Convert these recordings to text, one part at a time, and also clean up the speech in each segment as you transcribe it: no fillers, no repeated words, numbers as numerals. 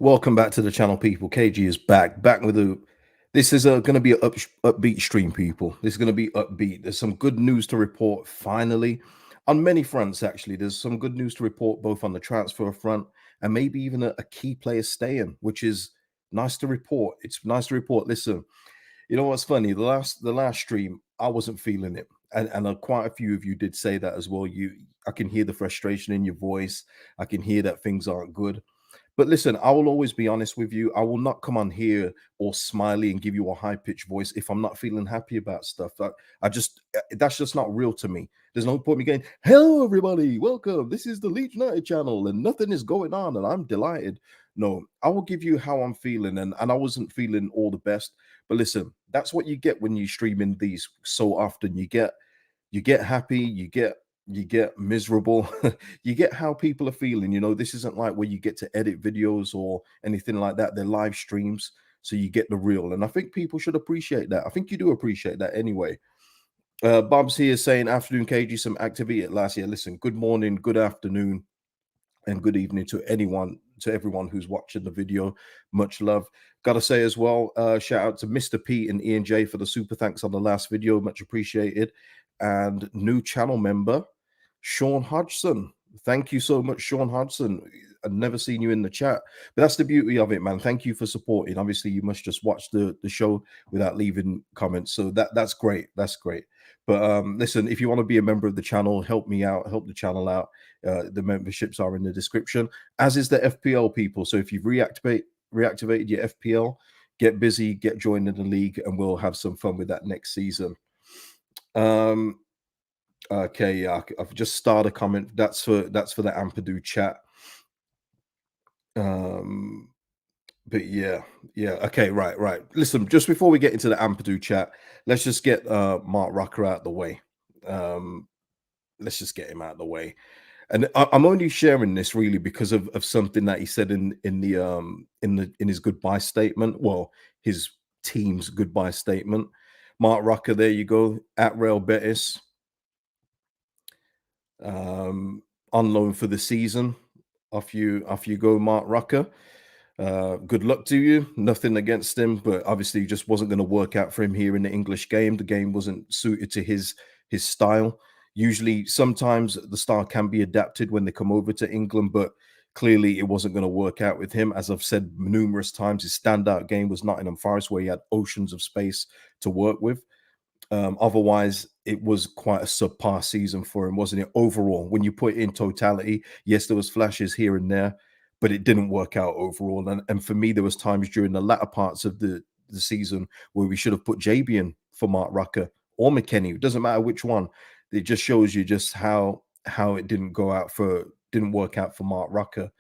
Welcome back to the channel, people. KG is back with a. This is going to be an upbeat stream, people. This is going to be upbeat. There's some good news to report finally, on many fronts. Actually, there's some good news to report both on the transfer front and maybe even a key player staying, which is nice to report. It's nice to report. Listen, you know what's funny? The last stream, I wasn't feeling it, and quite a few of you did say that as well. I can hear the frustration in your voice. I can hear that things aren't good. But listen, I will always be honest with you. I will not come on here all smiley and give you a high pitched voice if I'm not feeling happy about stuff. That's just not real to me. There's no point me going, "Hello, everybody, welcome. This is the Leeds United channel, and nothing is going on, and I'm delighted." No, I will give you how I'm feeling, and I wasn't feeling all the best. But listen, that's what you get when you stream in these so often. You get happy, you get miserable, you get how people are feeling. This isn't like where you get to edit videos or anything like that. They're live streams, so you get the real. And I think people should appreciate that. I think you do appreciate that anyway. Bob's here saying, afternoon, KG, some activity at last year. Listen, good morning, good afternoon, and good evening to everyone who's watching the video. Much love. Gotta say as well, shout out to Mr. P and Ian J for the super thanks on the last video. Much appreciated. And new channel member, Sean Hodgson. Thank you so much, Sean Hodgson. I've never seen you in the chat, but that's the beauty of it, man. Thank you for supporting. Obviously, you must just watch the show without leaving comments. So that's great. That's great. But listen, if you want to be a member of the channel, help me out, help the channel out. The memberships are in the description, as is the FPL, people. So if you've reactivated your FPL, get busy, get joined in the league, and we'll have some fun with that next season. Okay, yeah, I've just started a comment. That's for the Ampadu chat. But yeah. Okay, right. Listen, just before we get into the Ampadu chat, let's just get Marc Roca out of the way. Let's just get him out of the way. And I'm only sharing this really because of something that he said in his goodbye statement. Well, his team's goodbye statement. Marc Roca, there you go, at Real Betis. On loan for the season. Off you go, Marc Roca. Good luck to you. Nothing against him, but obviously just wasn't going to work out for him here in the English game. The game wasn't suited to his style. Usually, sometimes the style can be adapted when they come over to England, but clearly it wasn't going to work out with him. As I've said numerous times, his standout game was Nottingham Forest, where he had oceans of space to work with. Otherwise, it was quite a subpar season for him, wasn't it? Overall, when you put it in totality, yes, there was flashes here and there, but it didn't work out overall. And for me, there was times during the latter parts of the season where we should have put JB in for Marc Roca or McKennie. It doesn't matter which one. It just shows you just how it didn't work out for Marc Roca.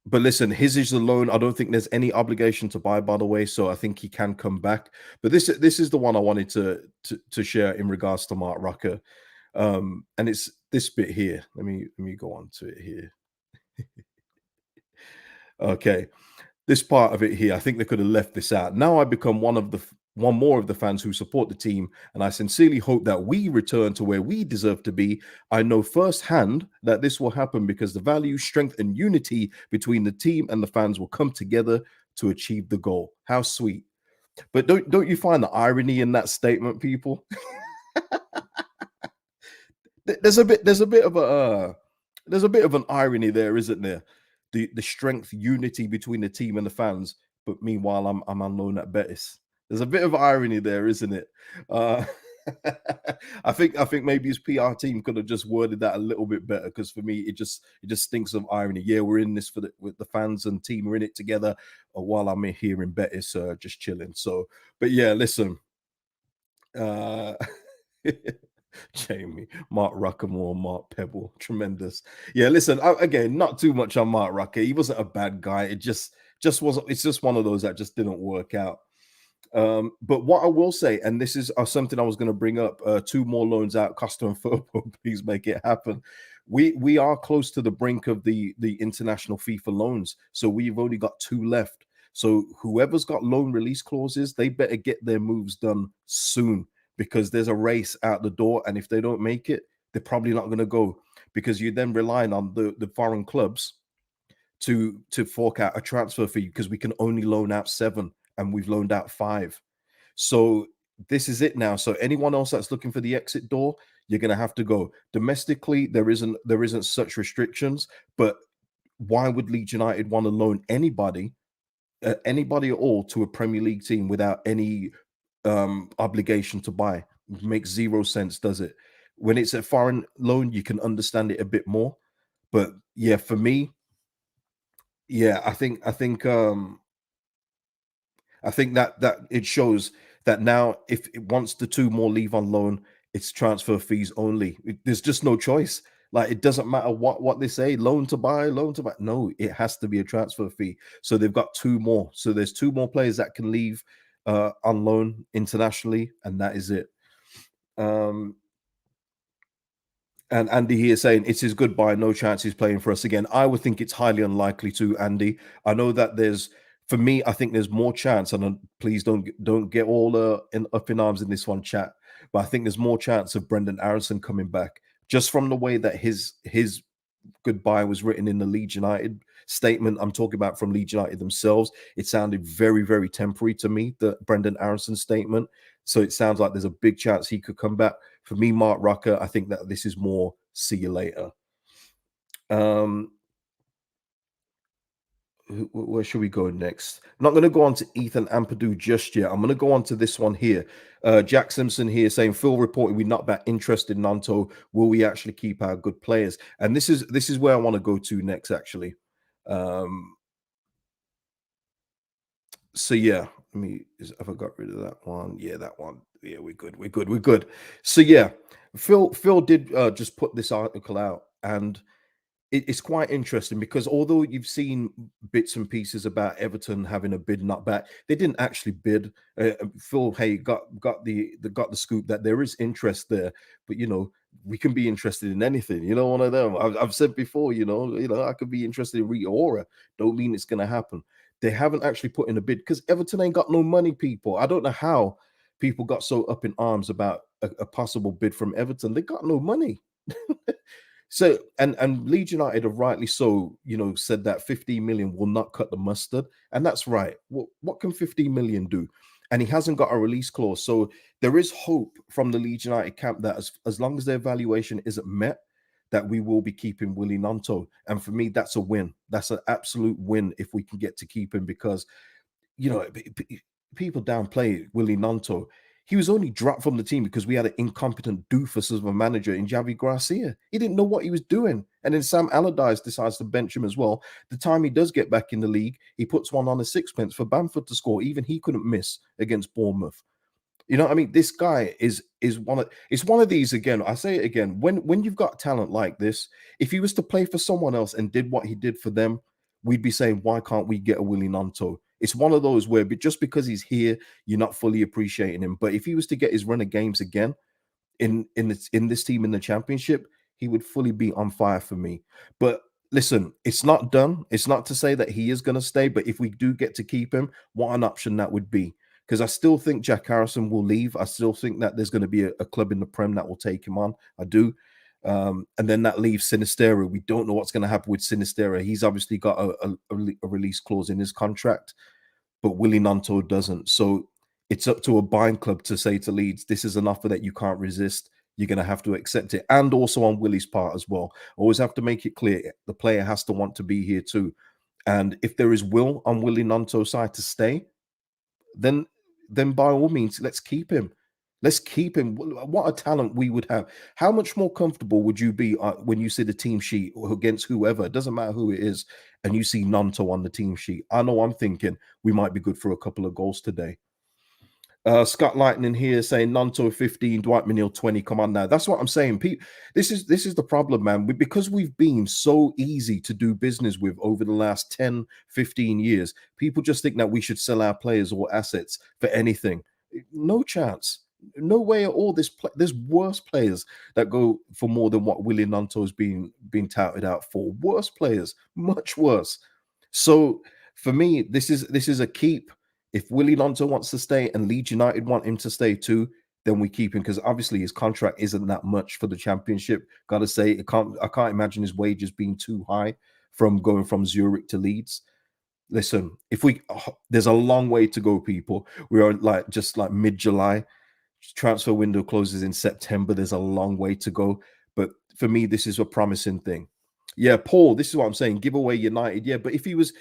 But listen, his is a loan. I don't think there's any obligation to buy, by the way. So I think he can come back. But this is the one I wanted to share in regards to Marc Roca. And it's this bit here. Let me go on to it here. Okay, this part of it here, I think they could have left this out. Now I become one more of the fans who support the team, and I sincerely hope that we return to where we deserve to be. I know firsthand that this will happen because the value, strength, and unity between the team and the fans will come together to achieve the goal. How sweet. But don't you find the irony in that statement, people? there's a bit of an irony there, isn't there? The strength, unity between the team and the fans, but meanwhile I'm on loan at Betis. There's a bit of irony there, isn't it? I think maybe his PR team could have just worded that a little bit better, because for me it just stinks of irony. Yeah, we're in this with the fans and team, we're in it together, while I'm here in Betis just chilling. So, but yeah, listen. Jamie, Marc Roca more Mark Pebble, tremendous. Yeah, listen, again, not too much on Marc Roca. He wasn't a bad guy. It just wasn't. It's just one of those that just didn't work out. But what I will say, and this is something I was going to bring up, 2 more loans out, Costa and Firpo, please make it happen. We are close to the brink of the international FIFA loans, so we've only got 2 left. So whoever's got loan release clauses, they better get their moves done soon, because there's a race out the door, and if they don't make it, they're probably not going to go, because you're then relying on the foreign clubs to fork out a transfer fee because we can only loan out 7 and we've loaned out 5. So this is it now. So anyone else that's looking for the exit door, you're going to have to go. Domestically, there isn't such restrictions, but why would Leeds United want to loan anybody at all to a Premier League team without any obligation to buy? It makes zero sense, does it? When it's a foreign loan, you can understand it a bit more. But yeah, for me, yeah, I think that it shows that now if once the 2 more leave on loan, it's transfer fees only. There's just no choice. Like it doesn't matter what they say, loan to buy, loan to buy. No, it has to be a transfer fee. So they've got 2 more. So there's 2 more players that can leave on loan internationally, and that is it. Um, and Andy here saying it's his goodbye, no chance he's playing for us again. I would think it's highly unlikely to, Andy. I know that for me, I think there's more chance, and please don't get all up in arms in this one, chat. But I think there's more chance of Brendan Aronson coming back, just from the way that his goodbye was written in the Leeds United statement. I'm talking about from Leeds United themselves. It sounded very, very temporary to me, the Brendan Aronson statement. So it sounds like there's a big chance he could come back. For me, Marc Roca, I think that this is more see you later. Where should we go next? I'm not going to go on to Ethan Ampadu just yet. I'm going to go on to this one here. Jack Simpson here saying Phil reported we're not that interested in Gnonto. Will we actually keep our good players? And this is where I want to go to next, actually. Um, so yeah, have I got rid of that one? Yeah, that one. Yeah, we're good. We're good. We're good. So yeah, Phil did just put this article out, and it's quite interesting because although you've seen bits and pieces about Everton having a bid not back, they didn't actually bid. Phil Hay got the scoop that there is interest there, but we can be interested in anything. One of them. I've said before. I could be interested in Rita Ora. Don't mean it's going to happen. They haven't actually put in a bid because Everton ain't got no money. People, I don't know how people got so up in arms about a possible bid from Everton. They got no money. So and Leeds United have rightly so, said that 15 million will not cut the mustard, and that's right. What can 15 million do? And he hasn't got a release clause, so there is hope from the Leeds United camp that as long as their valuation isn't met, that we will be keeping Willy Gnonto. And for me, that's a win. That's an absolute win if we can get to keep him because people downplay Willy Gnonto. He was only dropped from the team because we had an incompetent doofus as a manager in Javi Gracia. He didn't know what he was doing. And then Sam Allardyce decides to bench him as well. The time he does get back in the league, he puts one on a sixpence for Bamford to score. Even he couldn't miss against Bournemouth. You know what I mean? This guy is one of these again. I say it again. When you've got talent like this, if he was to play for someone else and did what he did for them, we'd be saying, why can't we get a Willy Gnonto? It's one of those where just because he's here, you're not fully appreciating him. But if he was to get his run of games again in this team in the championship, he would fully be on fire for me. But listen, it's not done. It's not to say that he is going to stay, but if we do get to keep him, what an option that would be. Because I still think Jack Harrison will leave. I still think that there's going to be a club in the Prem that will take him on. I do. And then that leaves Sinistera. We don't know what's going to happen with Sinistera. He's obviously got a release clause in his contract, but Willy Gnonto doesn't. So it's up to a buying club to say to Leeds, this is an offer that you can't resist. You're going to have to accept it. And also on Willy's part as well. Always have to make it clear the player has to want to be here too. And if there is will on Willy Gnonto's side to stay, then by all means, let's keep him. Let's keep him. What a talent we would have. How much more comfortable would you be when you see the team sheet against whoever? It doesn't matter who it is, and you see Gnonto on the team sheet. I know I'm thinking we might be good for a couple of goals today. Scott Lightning here saying Gnonto 15, Dwight McNeil 20. Come on now. That's what I'm saying. This is the problem, man. Because we've been so easy to do business with over the last 10, 15 years, people just think that we should sell our players or assets for anything. No chance. No way at all. There's worse players that go for more than what Willy Gnonto's been touted out for. Worse players, much worse. So for me, this is a keep. If Willy Gnonto wants to stay and Leeds United want him to stay too, then we keep him because obviously his contract isn't that much for the championship. Got to say, I can't imagine his wages being too high from going from Zurich to Leeds. Listen, if we there's a long way to go, people. We are like just like mid-July. Transfer window closes in September. There's a long way to go. But for me, this is a promising thing. Yeah, Paul, this is what I'm saying. Give away United. Yeah, but if he was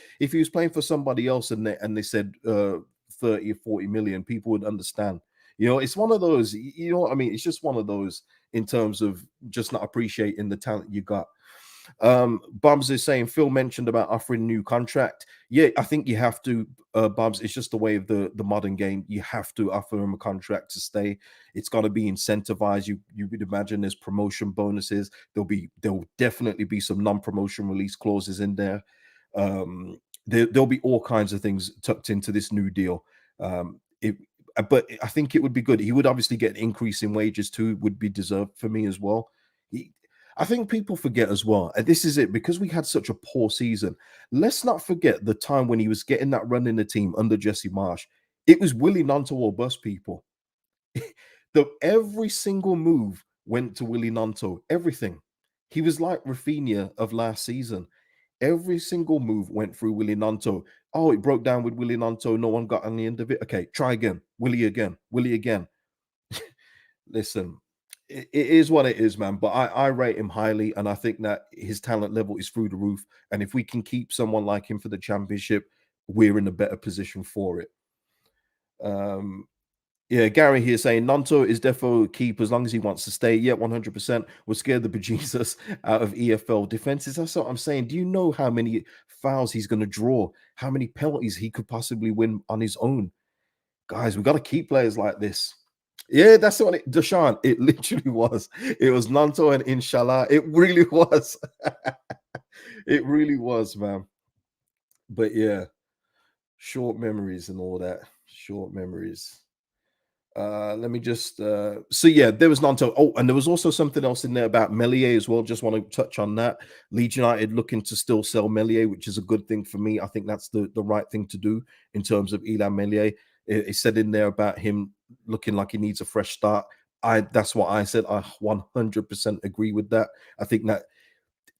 playing for somebody else and they said 30 or 40 million, people would understand. It's one of those, you know what I mean? It's just one of those in terms of just not appreciating the talent you got. Bubs is saying Phil mentioned about offering new contract. Yeah, I think you have to, Bubs. It's just the way of the modern game. You have to offer him a contract to stay. It's got to be incentivized. You would imagine there's promotion bonuses. There'll definitely be some non-promotion release clauses in there. There'll be all kinds of things tucked into this new deal. But I think it would be good. He would obviously get an increase in wages too. Would be deserved for me as well. I think people forget as well, and this is it, because we had such a poor season. Let's not forget the time when he was getting that run in the team under Jesse Marsh. It was Willy Gnonto or bust, people. Every single move went to Willy Gnonto. Everything. He was like Rafinha of last season. Every single move went through Willy Gnonto. Oh, it broke down with Willy Gnonto. No one got on the end of it. Okay, try again. Willy again. Willy again. Listen, it is what it is, man. But I rate him highly, and I think that his talent level is through the roof. And if we can keep someone like him for the championship, we're in a better position for it. Yeah, Gary here saying Nanto is defo keep as long as he wants to stay. Yeah, 100% will scare the bejesus out of EFL defenses. That's what I'm saying. Do you know how many fouls he's going to draw? How many penalties he could possibly win on his own? Guys, we've got to keep players like this. Yeah, that's what Deshaun, it literally was. It was Nanto and Inshallah. It really was. It really was, man. But yeah, short memories and all that. Short memories. Let me just so yeah, there was Nanto. Oh, and there was also something else in there about Meslier as well. Just want to touch on that. Leeds United looking to still sell Meslier, which is a good thing for me. I think that's the right thing to do in terms of Illan Meslier. It said in there about him looking like he needs a fresh start. That's what I said. I 100% agree with that. I think that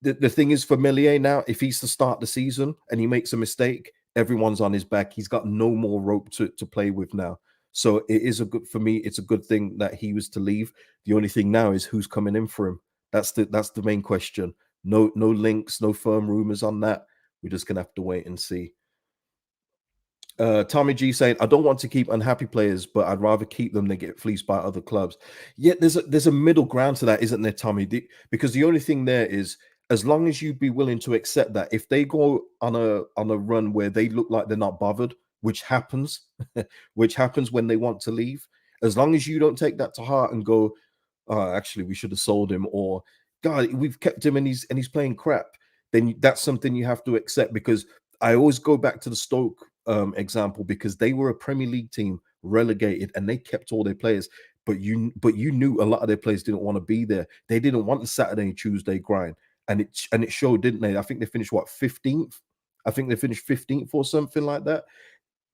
the thing is for Meslier now, if he's to start the season and he makes a mistake, everyone's on his back. He's got no more rope to play with now. So it is a good, for me, it's a good thing that he was to leave. The only thing now is who's coming in for him. That's the main question. No links, no firm rumors on that. We're just gonna have to wait and see. Tommy G saying, I don't want to keep unhappy players, but I'd rather keep them than get fleeced by other clubs. Yet there's a middle ground to that, isn't there, Tommy? Because the only thing there is, as long as you'd be willing to accept that if they go on a run where they look like they're not bothered, which happens, which happens when they want to leave, as long as you don't take that to heart and go, oh, actually, we should have sold him, or God, we've kept him and he's playing crap, then that's something you have to accept. Because I always go back to the Stoke example, because they were a Premier League team relegated and they kept all their players, but you knew a lot of their players didn't want to be there. They didn't want the Saturday and Tuesday grind, and it showed, didn't they? I think they finished what, 15th. I think they finished 15th or something like that.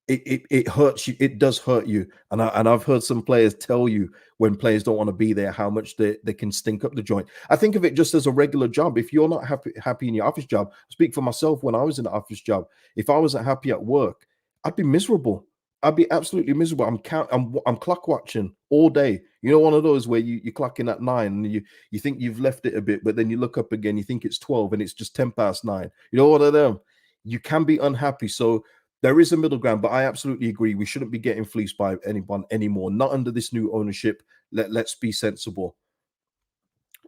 It hurts you. It does hurt you. And I've heard some players tell you, when players don't want to be there, how much they can stink up the joint. I think of it just as a regular job. If you're not happy in your office job, I speak for myself. When I was in the office job, if I wasn't happy at work, I'd be miserable. I'd be absolutely miserable. I'm clock watching all day. You know, one of those where you're clocking at 9 and you think you've left it a bit, but then you look up again, you think it's 12 and it's just 10 past 9. You know, one of them. You can be unhappy. So there is a middle ground, but I absolutely agree. We shouldn't be getting fleeced by anyone anymore. Not under this new ownership. Let's be sensible.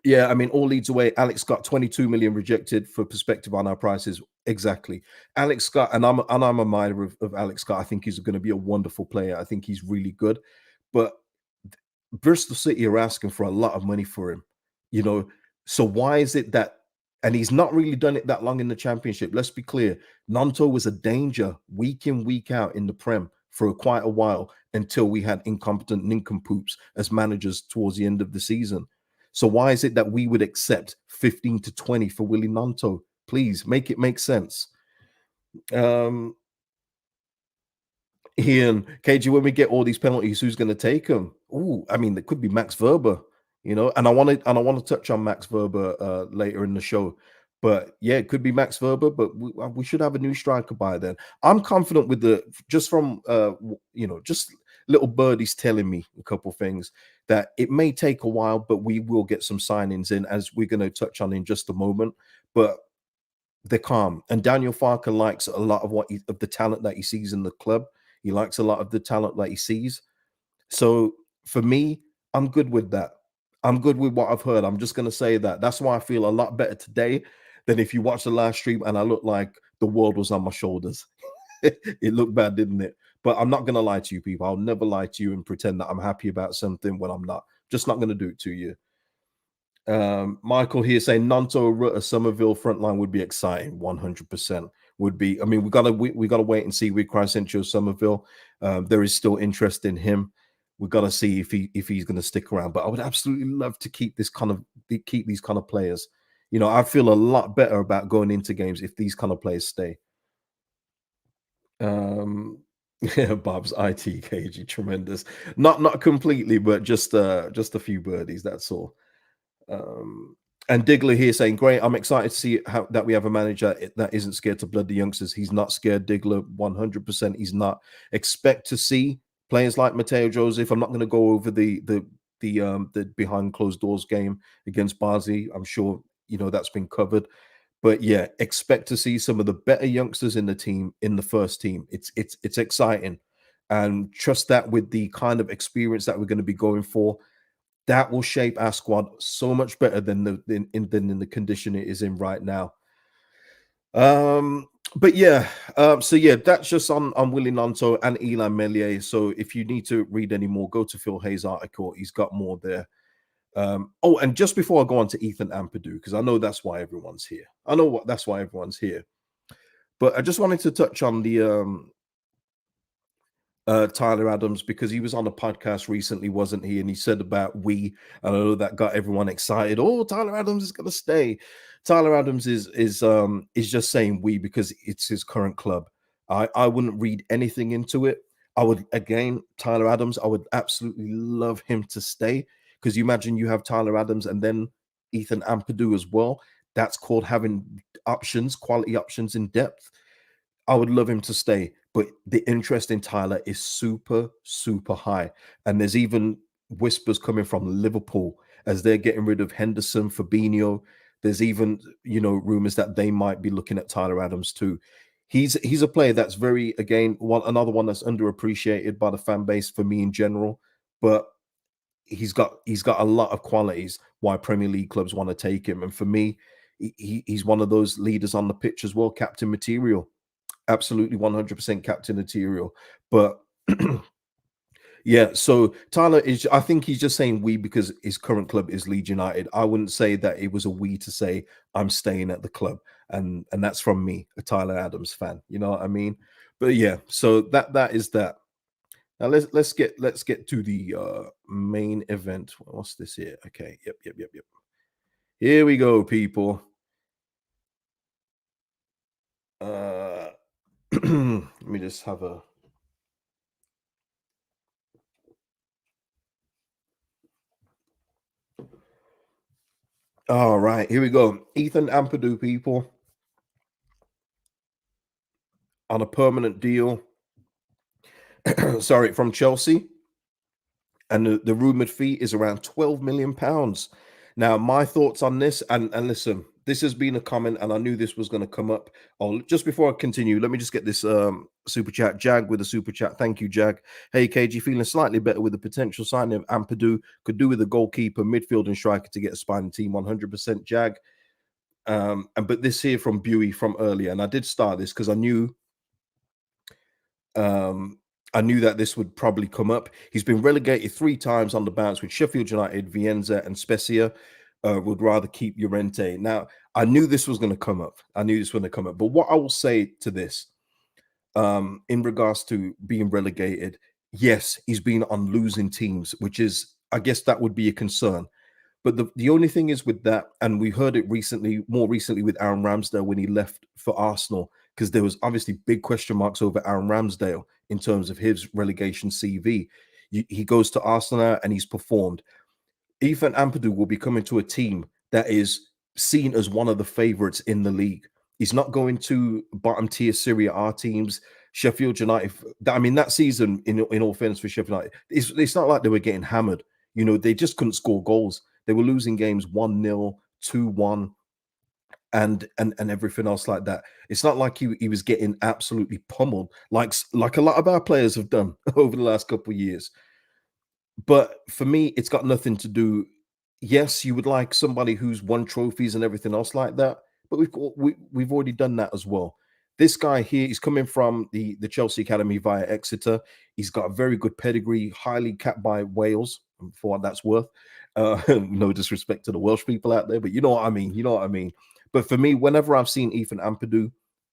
Yeah, I mean, all leads away. Alex Scott, 22 million rejected. For perspective on our prices, exactly. Alex Scott, and I'm a admirer of Alex Scott. I think he's going to be a wonderful player. I think he's really good. But Bristol City are asking for a lot of money for him, you know. So why is it that, and he's not really done it that long in the championship. Let's be clear. Gnonto was a danger week in, week out in the Prem for quite a while, until we had incompetent nincompoops as managers towards the end of the season. So why is it that we would accept 15 to 20 for Willy Gnonto? Please make it make sense. Ian, KG, when we get all these penalties, who's going to take them? Oh, I mean, it could be Max Verber, you know. And I want to touch on Max Verber later in the show. But yeah, it could be Max Verber, but we should have a new striker by then. I'm confident with the just from just little birdies telling me a couple things that it may take a while, but we will get some signings in as we're going to touch on in just a moment. But they're calm, and Daniel Farker likes a lot of of the talent that he sees in the club. He likes a lot of the talent that he sees. So for me, I'm good with that. I'm good with what I've heard. I'm just going to say that. That's why I feel a lot better today than if you watch the last stream and I looked like the world was on my shoulders. It looked bad, didn't it? But I'm not going to lie to you people. I'll never lie to you and pretend that I'm happy about something when I'm not. Just not going to do it to you. Michael here saying Gnonto, Rutter, Somerville front line would be exciting. 100% would be. I mean, we gotta wait and see with Crescencio Somerville. There is still interest in him. We gotta see if he's going to stick around. But I would absolutely love to keep these kind of players. You know, I feel a lot better about going into games if these kind of players stay. Yeah, Bob's ITKG tremendous. Not completely, but just a few birdies. That's all. And Diggler here saying, "Great, I'm excited to see how that we have a manager that isn't scared to blood the youngsters. He's not scared, Diggler. 100%, he's not. Expect to see players like Mateo Joseph. I'm not going to go over the behind closed doors game against Barnsley. I'm sure that's been covered. But yeah, expect to see some of the better youngsters in the team in the first team. It's exciting, and trust that with the kind of experience that we're going to be going for, that will shape our squad so much better than in the condition it is in right now. But yeah, so yeah, that's just on Willy Gnonto and Illan Meslier. So if you need to read any more, go to Phil Hayes' article. He's got more there. Oh, and just before I go on to Ethan Ampadu, because I know that's why everyone's here. That's why everyone's here. But I just wanted to touch on the Tyler Adams, because he was on a podcast recently, wasn't he? And he said about I know that got everyone excited. Oh, Tyler Adams is going to stay. Tyler Adams is just saying we because it's his current club. I wouldn't read anything into it. I would, again, Tyler Adams, I would absolutely love him to stay, because you imagine you have Tyler Adams and then Ethan Ampadu as well. That's called having options, quality options in depth. I would love him to stay, but the interest in Tyler is super, super high. And there's even whispers coming from Liverpool as they're getting rid of Henderson, Fabinho. There's even, rumors that they might be looking at Tyler Adams too. He's a player that's very, again, another one that's underappreciated by the fan base for me in general. But he's got a lot of qualities why Premier League clubs want to take him. And for me, he's one of those leaders on the pitch as well, captain material. Absolutely 100% captain material. But yeah, so Tyler I think he's just saying we because his current club is Leeds United. I wouldn't say that it was a we to say I'm staying at the club. And that's from me, a Tyler Adams fan. You know what I mean? But yeah, so that is that. Now let's get to the main event. What's this here? Okay, yep. Here we go, people. Let me just have a all right, here we go. Ethan Ampadu, people, on a permanent deal. Sorry, from Chelsea. And the rumored fee is around £12 million. Now, my thoughts on this, and listen, this has been a comment, and I knew this was going to come up. Oh, just before I continue, let me just get this super chat. Jag with a super chat. Thank you, Jag. Hey, KG, feeling slightly better with the potential signing of Ampadu. Could do with a goalkeeper, midfield, and striker to get a spine team. 100% Jag. But this here from Buey from earlier, and I did start this because I knew that this would probably come up. He's been relegated 3 times on the bounce with Sheffield United, Vienza, and Spezia. Would rather keep Llorente. Now, I knew this was going to come up. But what I will say to this, in regards to being relegated, yes, he's been on losing teams, which is, I guess, that would be a concern. But the only thing is with that, and we heard it more recently with Aaron Ramsdale when he left for Arsenal, because there was obviously big question marks over Aaron Ramsdale in terms of his relegation CV. He goes to Arsenal and he's performed. Ethan Ampadu will be coming to a team that is seen as one of the favorites in the league. He's not going to bottom tier Serie A teams. Sheffield United, I mean, that season, in all fairness for Sheffield United, it's not like they were getting hammered. You know, they just couldn't score goals. They were losing games 1-0, 2-1, and everything else like that. It's not like he was getting absolutely pummeled like a lot of our players have done over the last couple of years. But for me, it's got nothing to do. Yes, you would like somebody who's won trophies and everything else like that, but we've already done that as well. This guy here, he's coming from the Chelsea Academy via Exeter. He's got a very good pedigree, highly capped by Wales, for what that's worth. No disrespect to the Welsh people out there, but you know what I mean. You know what I mean. But for me, whenever I've seen Ethan Ampadu,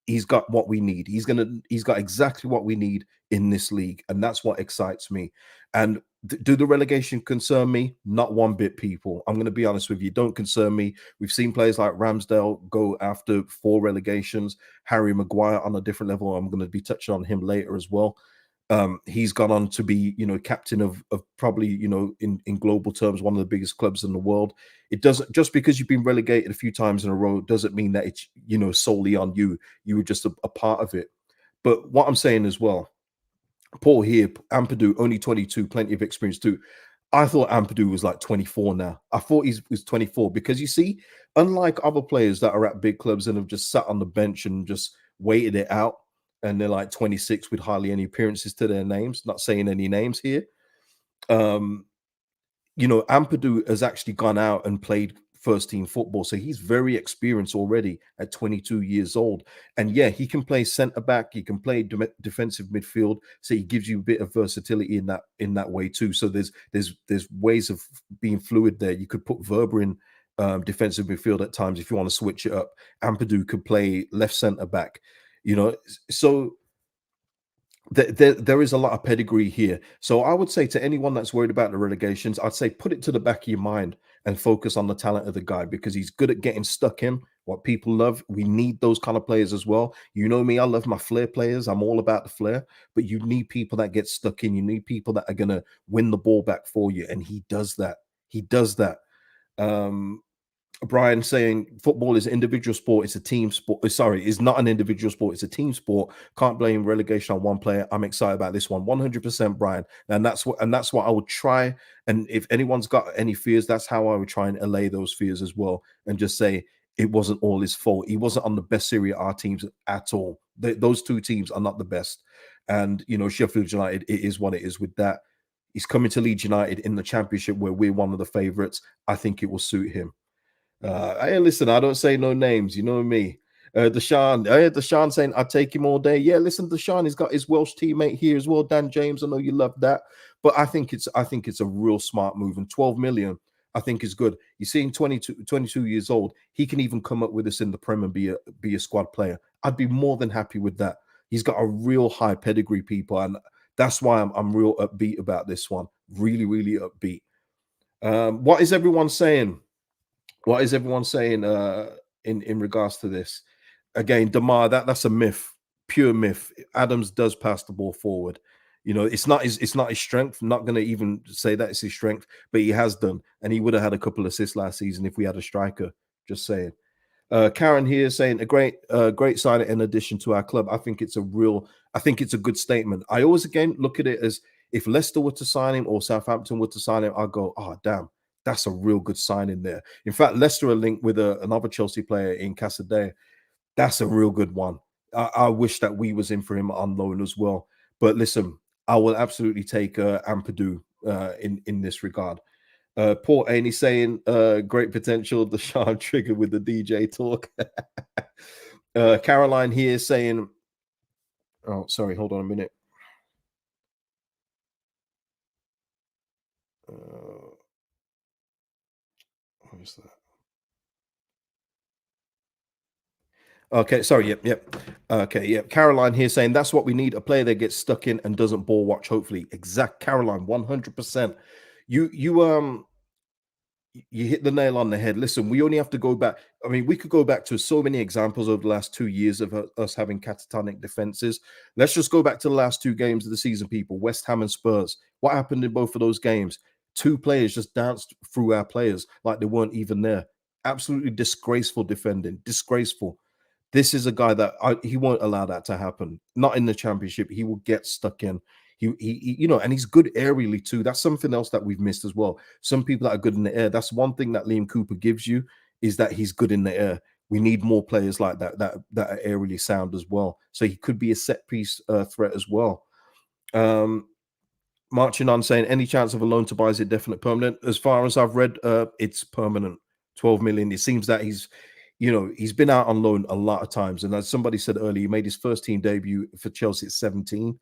he's got what we need. He's got exactly what we need in this league, and that's what excites me. And do the relegation concern me? Not one bit, people. I'm going to be honest with you. Don't concern me. We've seen players like Ramsdale go after 4 relegations. Harry Maguire on a different level. I'm going to be touching on him later as well. He's gone on to be, captain of probably, in global terms, one of the biggest clubs in the world. It doesn't, just because you've been relegated a few times in a row, doesn't mean that it's, solely on you. You were just a part of it. But what I'm saying as well, Paul here, Ampadu, only 22, plenty of experience too. I thought Ampadu was like 24 now. I thought he was 24 because you see, unlike other players that are at big clubs and have just sat on the bench and just waited it out, and they're like 26 with hardly any appearances to their names, not saying any names here. Ampadu has actually gone out and played first team football. So he's very experienced already at 22 years old. And yeah, he can play centre back, he can play defensive midfield. So he gives you a bit of versatility in that way too. So there's ways of being fluid there. You could put Verber in defensive midfield at times if you want to switch it up. Ampadu could play left centre back, so there is a lot of pedigree here. So I would say to anyone that's worried about the relegations, I'd say put it to the back of your mind and focus on the talent of the guy, because he's good at getting stuck in. What people love, we need those kind of players as well. You know me, I love my flair players. I'm all about the flair, but you need people that get stuck in. You need people that are going to win the ball back for you, and he does that. He does that. Brian saying football is an individual sport. It's a team sport. Sorry, it's not an individual sport. It's a team sport. Can't blame relegation on one player. I'm excited about this one. 100%, Brian. And that's what I would try. And if anyone's got any fears, that's how I would try and allay those fears as well. And just say it wasn't all his fault. He wasn't on the best Serie A teams at all. Those two teams are not the best. And Sheffield United, it is what it is with that. He's coming to Leeds United in the Championship, where we're one of the favourites. I think it will suit him. Hey, listen, I don't say no names. You know me. Deshaun saying I'd take him all day. Yeah, listen, Deshaun, he's got his Welsh teammate here as well, Dan James. I know you love that, but I think it's a real smart move, and 12 million I think is good. You're seeing 22 years old. He can even come up with us in the Prem and be a squad player. I'd be more than happy with that. He's got a real high pedigree, people, and that's why I'm real upbeat about this one. Really, really upbeat. What is everyone saying? What is everyone saying in regards to this? Again, Damar, that's a myth, pure myth. Adams does pass the ball forward. It's not his strength. I'm not going to even say that it's his strength, but he has done, and he would have had a couple assists last season if we had a striker. Just saying. Karen here saying a great signing in addition to our club. I think it's a good statement. I always again look at it as, if Leicester were to sign him or Southampton were to sign him, I'll go, oh damn, that's a real good signing there. In fact, Leicester are linked with another Chelsea player in Casadei. That's a real good one. I wish that we was in for him on loan as well. But listen, I will absolutely take Ampadu in this regard. Paul Ainey saying great potential. The Sean trigger with the DJ talk. Caroline here saying, oh, sorry, hold on a minute. What is that? Okay, sorry, yep. Okay, yep. Caroline here saying that's what we need, a player that gets stuck in and doesn't ball watch, hopefully. Exact, Caroline, 100%. You hit the nail on the head. Listen, we only have to go back. I mean, we could go back to so many examples over the last 2 years of us having catatonic defenses. Let's just go back to the last 2 games of the season, people. West Ham and Spurs. What happened in both of those games? 2 players just danced through our players like they weren't even there. Absolutely disgraceful defending. Disgraceful. This is a guy that he won't allow that to happen. Not in the championship. He will get stuck in. You know, and he's good aerially too. That's something else that we've missed as well. Some people that are good in the air. That's one thing that Liam Cooper gives you, is that he's good in the air. We need more players like that are aerially sound as well. So he could be a set piece threat as well. Marching on, saying any chance of a loan to buy, is it definite permanent? As far as I've read, it's permanent. 12 million. It seems that he's been out on loan a lot of times, and as somebody said earlier, he made his first team debut for Chelsea at 17.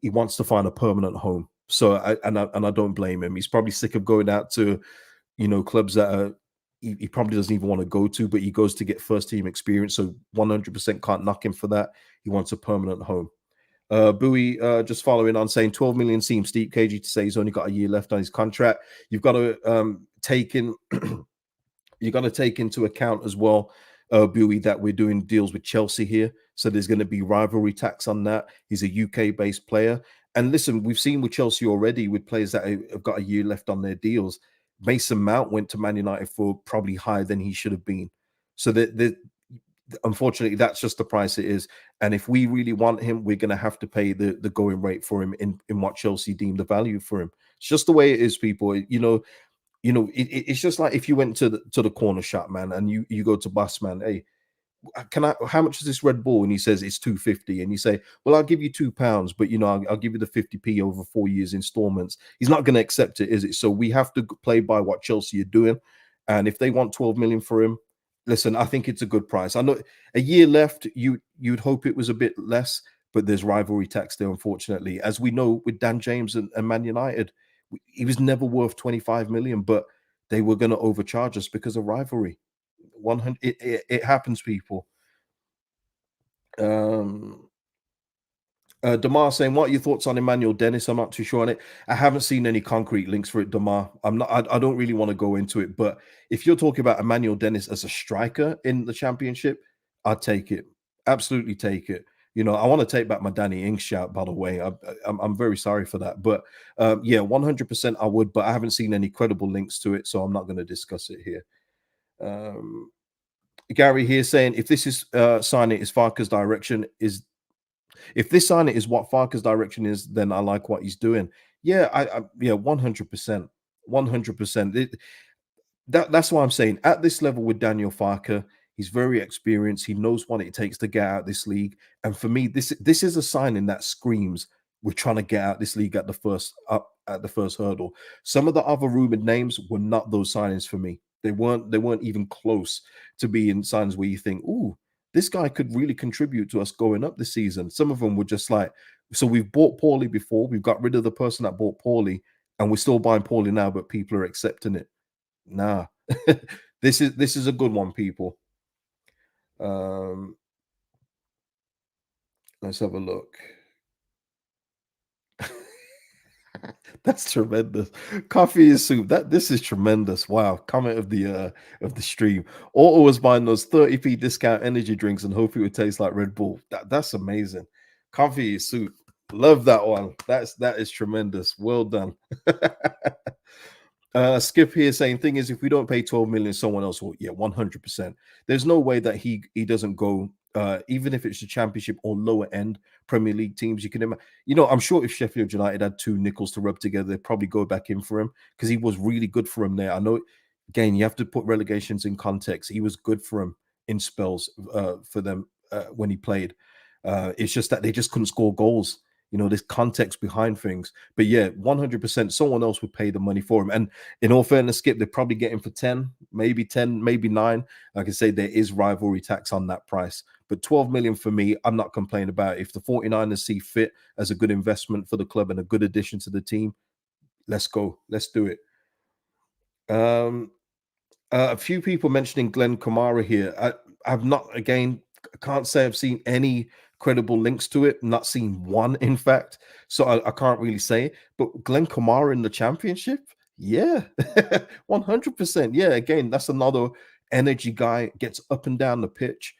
He wants to find a permanent home. So I don't blame him. He's probably sick of going out to clubs that he probably doesn't even want to go to, but he goes to get first team experience. So 100% can't knock him for that. He wants a permanent home. Bowie just following on, saying 12 million seems steep. KG to say he's only got a year left on his contract. You've got to take into account as well, Bowie, that we're doing deals with Chelsea here. So there's going to be rivalry tax on that. He's a UK-based player. And listen, we've seen with Chelsea already with players that have got a year left on their deals. Mason Mount went to Man United for probably higher than he should have been. So unfortunately, that's just the price it is. And if we really want him, we're going to have to pay the going rate for him in what Chelsea deem the value for him. It's just the way it is, people. It's just like if you went to the corner shop, man, and you go to Boss Man, hey, how much is this Red Bull? And he says it's 250, and you say, well, I'll give you £2, but I'll give you the 50p over 4 years installments. He's not going to accept it, is it? So we have to play by what Chelsea are doing. And if they want 12 million for him, listen, I think it's a good price. I know a year left, you'd hope it was a bit less, but there's rivalry tax there, unfortunately. As we know with Dan James and Man United, he was never worth 25 million, but they were going to overcharge us because of rivalry. 100, it happens, people. Damar saying, what are your thoughts on Emmanuel Dennis? I'm not too sure on it. I haven't seen any concrete links for it, Damar. I don't really want to go into it, but if you're talking about Emmanuel Dennis as a striker in the championship, I'd take it. Absolutely take it. I want to take back my Danny Ings shout, by the way. I'm very sorry for that. But yeah, 100% I would, but I haven't seen any credible links to it, so I'm not going to discuss it here. Gary here saying, if this is signing is Farke's direction, if this signing is what Farke's direction is, then I like what he's doing. Yeah, 100%. 100%. That's why I'm saying at this level with Daniel Farke, he's very experienced. He knows what it takes to get out this league. And for me, this is a signing that screams we're trying to get out this league at the first hurdle. Some of the other rumored names were not those signings for me. They weren't even close to being signings where you think, ooh, this guy could really contribute to us going up this season. Some of them were just like, so we've bought poorly before, we've got rid of the person that bought poorly, and we're still buying poorly now, but people are accepting it. Nah. This is a good one, people. Let's have a look. That's tremendous. Coffee is soup. This is tremendous. Wow. Comment of the stream. Auto was buying those 30p discount energy drinks and hope it would taste like Red Bull. That's amazing. Coffee is soup. Love that one. That is tremendous. Well done. Skip here saying, thing is, if we don't pay 12 million, someone else will. Yeah, 100%. There's no way that he doesn't go, even if it's the championship or lower end Premier League teams. You can I'm sure if Sheffield United had two nickels to rub together, they'd probably go back in for him because he was really good for him there. I know, again, you have to put relegations in context. He was good for him in spells for them when he played. It's just that they just couldn't score goals. There's context behind things. But yeah, 100%, someone else would pay the money for him. And in all fairness, Skip, they're probably getting for 10, maybe 9. Like I say, there is rivalry tax on that price. But 12 million for me, I'm not complaining about it. If the 49ers see fit as a good investment for the club and a good addition to the team, let's go. Let's do it. A few people mentioning Glenn Kamara here. I've not, again, can't say I've seen any credible links to it. Not seen one, in fact. So I can't really say. But Glenn Kamara in the championship, yeah, 100%. Yeah, again, that's another energy guy. Gets up and down the pitch.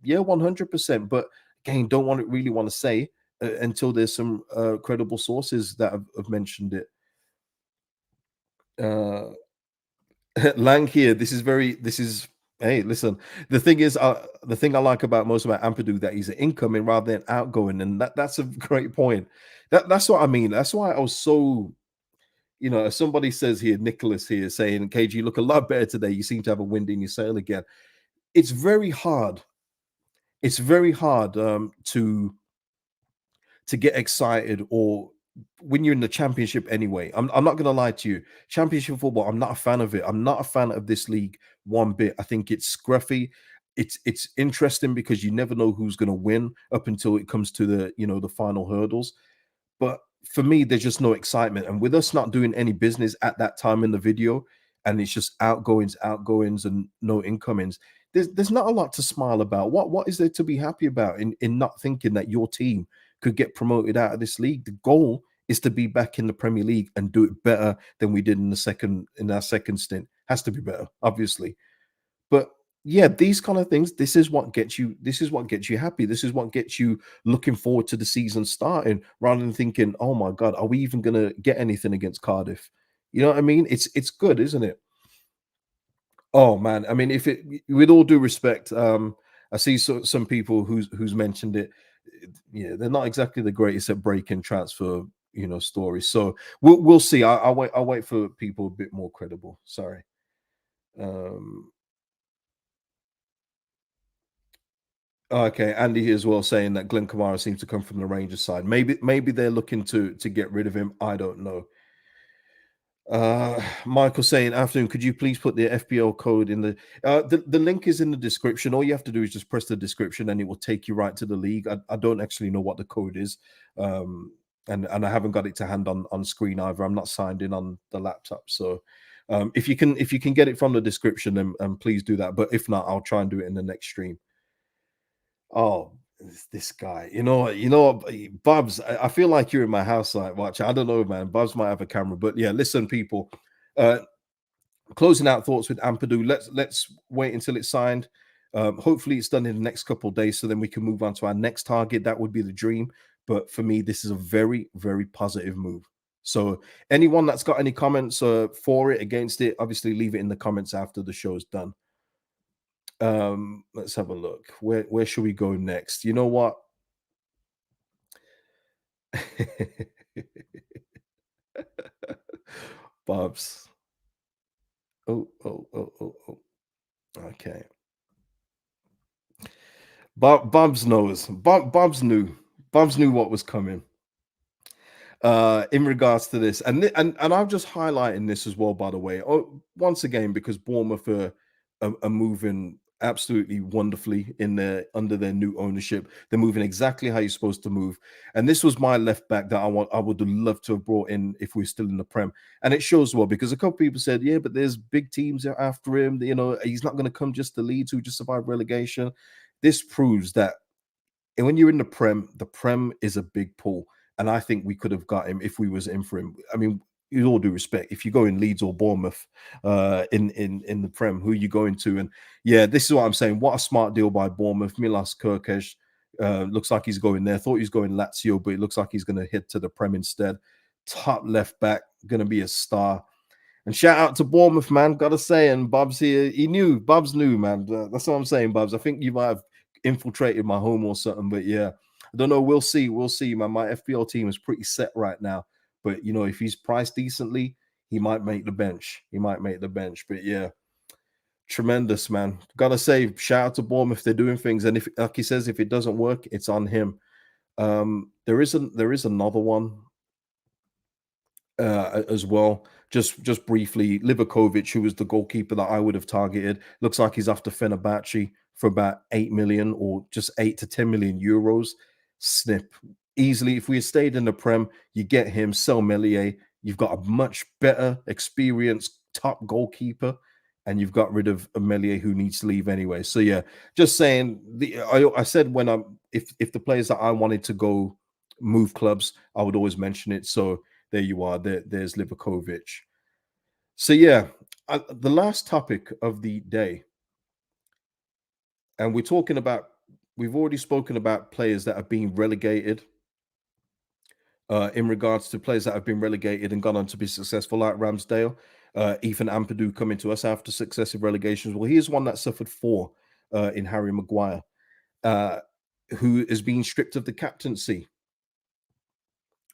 Yeah, 100%. But again, don't really want to say until there's some credible sources that have mentioned it. Lang here. This is Hey, listen. The thing I like about most about Ampadu that he's incoming rather than outgoing, and that's a great point. That's what I mean. That's why I was so, if somebody says here, Nicholas here saying, KG, you look a lot better today. You seem to have a wind in your sail again. It's very hard. It's very hard to get excited, or when you're in the championship anyway. I'm not gonna lie to you. Championship football, I'm not a fan of it. I'm not a fan of this league one bit. I think it's scruffy. It's interesting because you never know who's gonna win up until it comes to the final hurdles. But for me, there's just no excitement. And with us not doing any business at that time in the video, and it's just outgoings, outgoings, and no incomings, there's not a lot to smile about. What is there to be happy about in not thinking that your team could get promoted out of this league? The goal is to be back in the Premier League and do it better than we did in our second stint. Has to be better, obviously. But yeah, these kind of things, this is what gets you happy. This is what gets you looking forward to the season starting rather than thinking, "Oh my god, are we even going to get anything against Cardiff?" You know what I mean? It's good, isn't it? Oh man, I mean, if it with all due respect, I see some people who's mentioned it. Yeah, they're not exactly the greatest at breaking transfer, stories. So we'll see. I'll wait for people a bit more credible. Sorry. Um, Okay, Andy as well saying that Glenn Kamara seems to come from the Rangers side. Maybe they're looking to get rid of him. I don't know. Michael saying, afternoon, could you please put the FPL code in the link is in the description. All you have to do is just press the description and it will take you right to the league. I don't actually know what the code is. And I haven't got it to hand on screen either. I'm not signed in on the laptop. So if you can get it from the description, then please do that. But if not, I'll try and do it in the next stream. Oh, this guy. Bubs, I feel like you're in my house, like, watch. I don't know, man. Bubs might have a camera, but yeah, listen, people. Uh Closing out thoughts with Ampadu. Let's wait until it's signed. Hopefully it's done in the next couple of days, so then we can move on to our next target. That would be the dream. But for me, this is a very, very positive move. So anyone that's got any comments for it, against it, obviously leave it in the comments after the show's done. Let's have a look. Where should we go next? You know what? Bob's. Oh, oh, oh, oh, oh. Okay. Bob's knows. Bob's knew. Bob's knew what was coming. In regards to this, and I'm just highlighting this as well, by the way. Oh, once again, because Bournemouth are moving absolutely wonderfully in their under their new ownership. They're moving exactly how you're supposed to move. And this was my left back that I would have loved to have brought in if we're still in the Prem. And it shows well because a couple people said, yeah, but there's big teams after him. He's not going to come just to Leeds who just survived relegation. This proves that and when you're in the Prem is a big pull, and I think we could have got him if we was in for him. I mean, with all due respect, if you go in Leeds or Bournemouth, in the Prem, who are you going to? And yeah, this is what I'm saying. What a smart deal by Bournemouth. Milas Kirkesh looks like he's going there. Thought he was going Lazio, but it looks like he's going to head to the Prem instead. Top left back, going to be a star. And shout out to Bournemouth, man. Gotta say, and Bubs here, he knew. Bubs knew, man. That's what I'm saying, Bubs. I think you might have infiltrated my home or something, but yeah, I don't know. We'll see. We'll see, man. My FPL team is pretty set right now, but if he's priced decently, he might make the bench. He might make the bench, but yeah, tremendous, man. Gotta say, shout out to Bournemouth. They're doing things, and if, like he says, if it doesn't work, it's on him. There is another one as well. Just briefly, Livakovic, who was the goalkeeper that I would have targeted, looks like he's after Fenerbahce for about 8 million or just 8 to 10 million euros. Snip easily. If we had stayed in the Prem, you get him. Sell Meslier. You've got a much better, experienced top goalkeeper, and you've got rid of a Meslier who needs to leave anyway. So yeah, just saying. I said when if the players that I wanted to go move clubs, I would always mention it. So there you are. There's Livakovic. So yeah, the last topic of the day, and we're talking about. We've already spoken about players that are being relegated. In regards to players that have been relegated and gone on to be successful, like Ramsdale. Ethan Ampadu coming to us after successive relegations. Well, here's one that suffered four in Harry Maguire, uh, who is being stripped of the captaincy.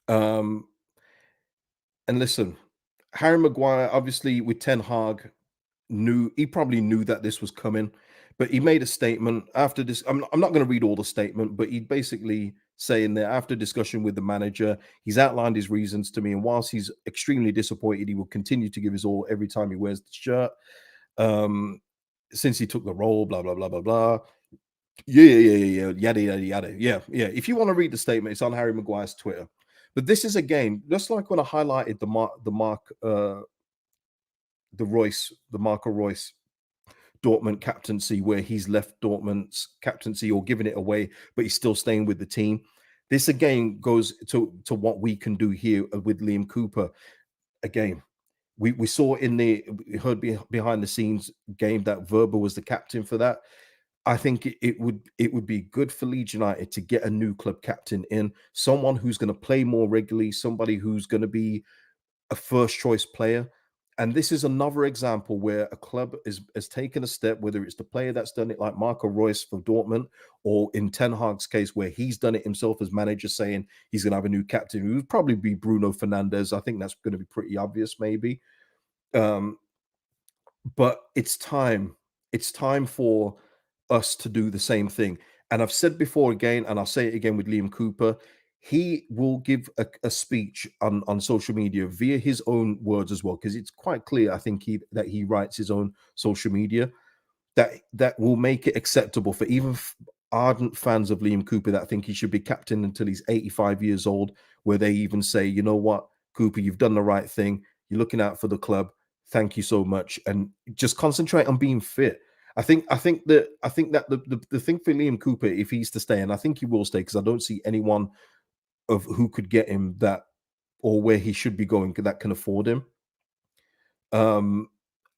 Um, and listen, Harry Maguire, obviously with Ten Hag, he probably knew that this was coming, but he made a statement after this. I'm not going to read all the statement, but he basically saying that after discussion with the manager, he's outlined his reasons to me, and whilst he's extremely disappointed, he will continue to give his all every time he wears the shirt. Um, since he took the role, blah blah blah blah blah. Yeah, yada yada yada. Yeah. If you want to read the statement, it's on Harry Maguire's Twitter. But this is again, just like when I highlighted the Marco Royce Dortmund captaincy, where he's left Dortmund's captaincy or giving it away, but he's still staying with the team. This again goes to what we can do here with Liam Cooper. Again, we saw in the we heard behind the scenes game that Verba was the captain for that. I think it would be good for Leeds United to get a new club captain in, someone who's going to play more regularly, somebody who's going to be a first choice player. And this is another example where a club has taken a step, whether it's the player that's done it like Marco Reus for Dortmund, or in Ten Hag's case, where he's done it himself as manager, saying he's going to have a new captain, who would probably be Bruno Fernandes. I think that's going to be pretty obvious, maybe. Um, but it's time. It's time for us to do the same thing. And I've said before again, and I'll say it again with Liam Cooper. He will give a speech on social media via his own words as well, because it's quite clear. I think that he writes his own social media that will make it acceptable for even ardent fans of Liam Cooper that think he should be captain until he's 85 years old, where they even say, you know what, Cooper, you've done the right thing. You're looking out for the club. Thank you so much. And just concentrate on being fit. I think that the thing for Liam Cooper, if he's to stay, and I think he will stay, because I don't see anyone of who could get him that, or where he should be going, that can afford him. Um,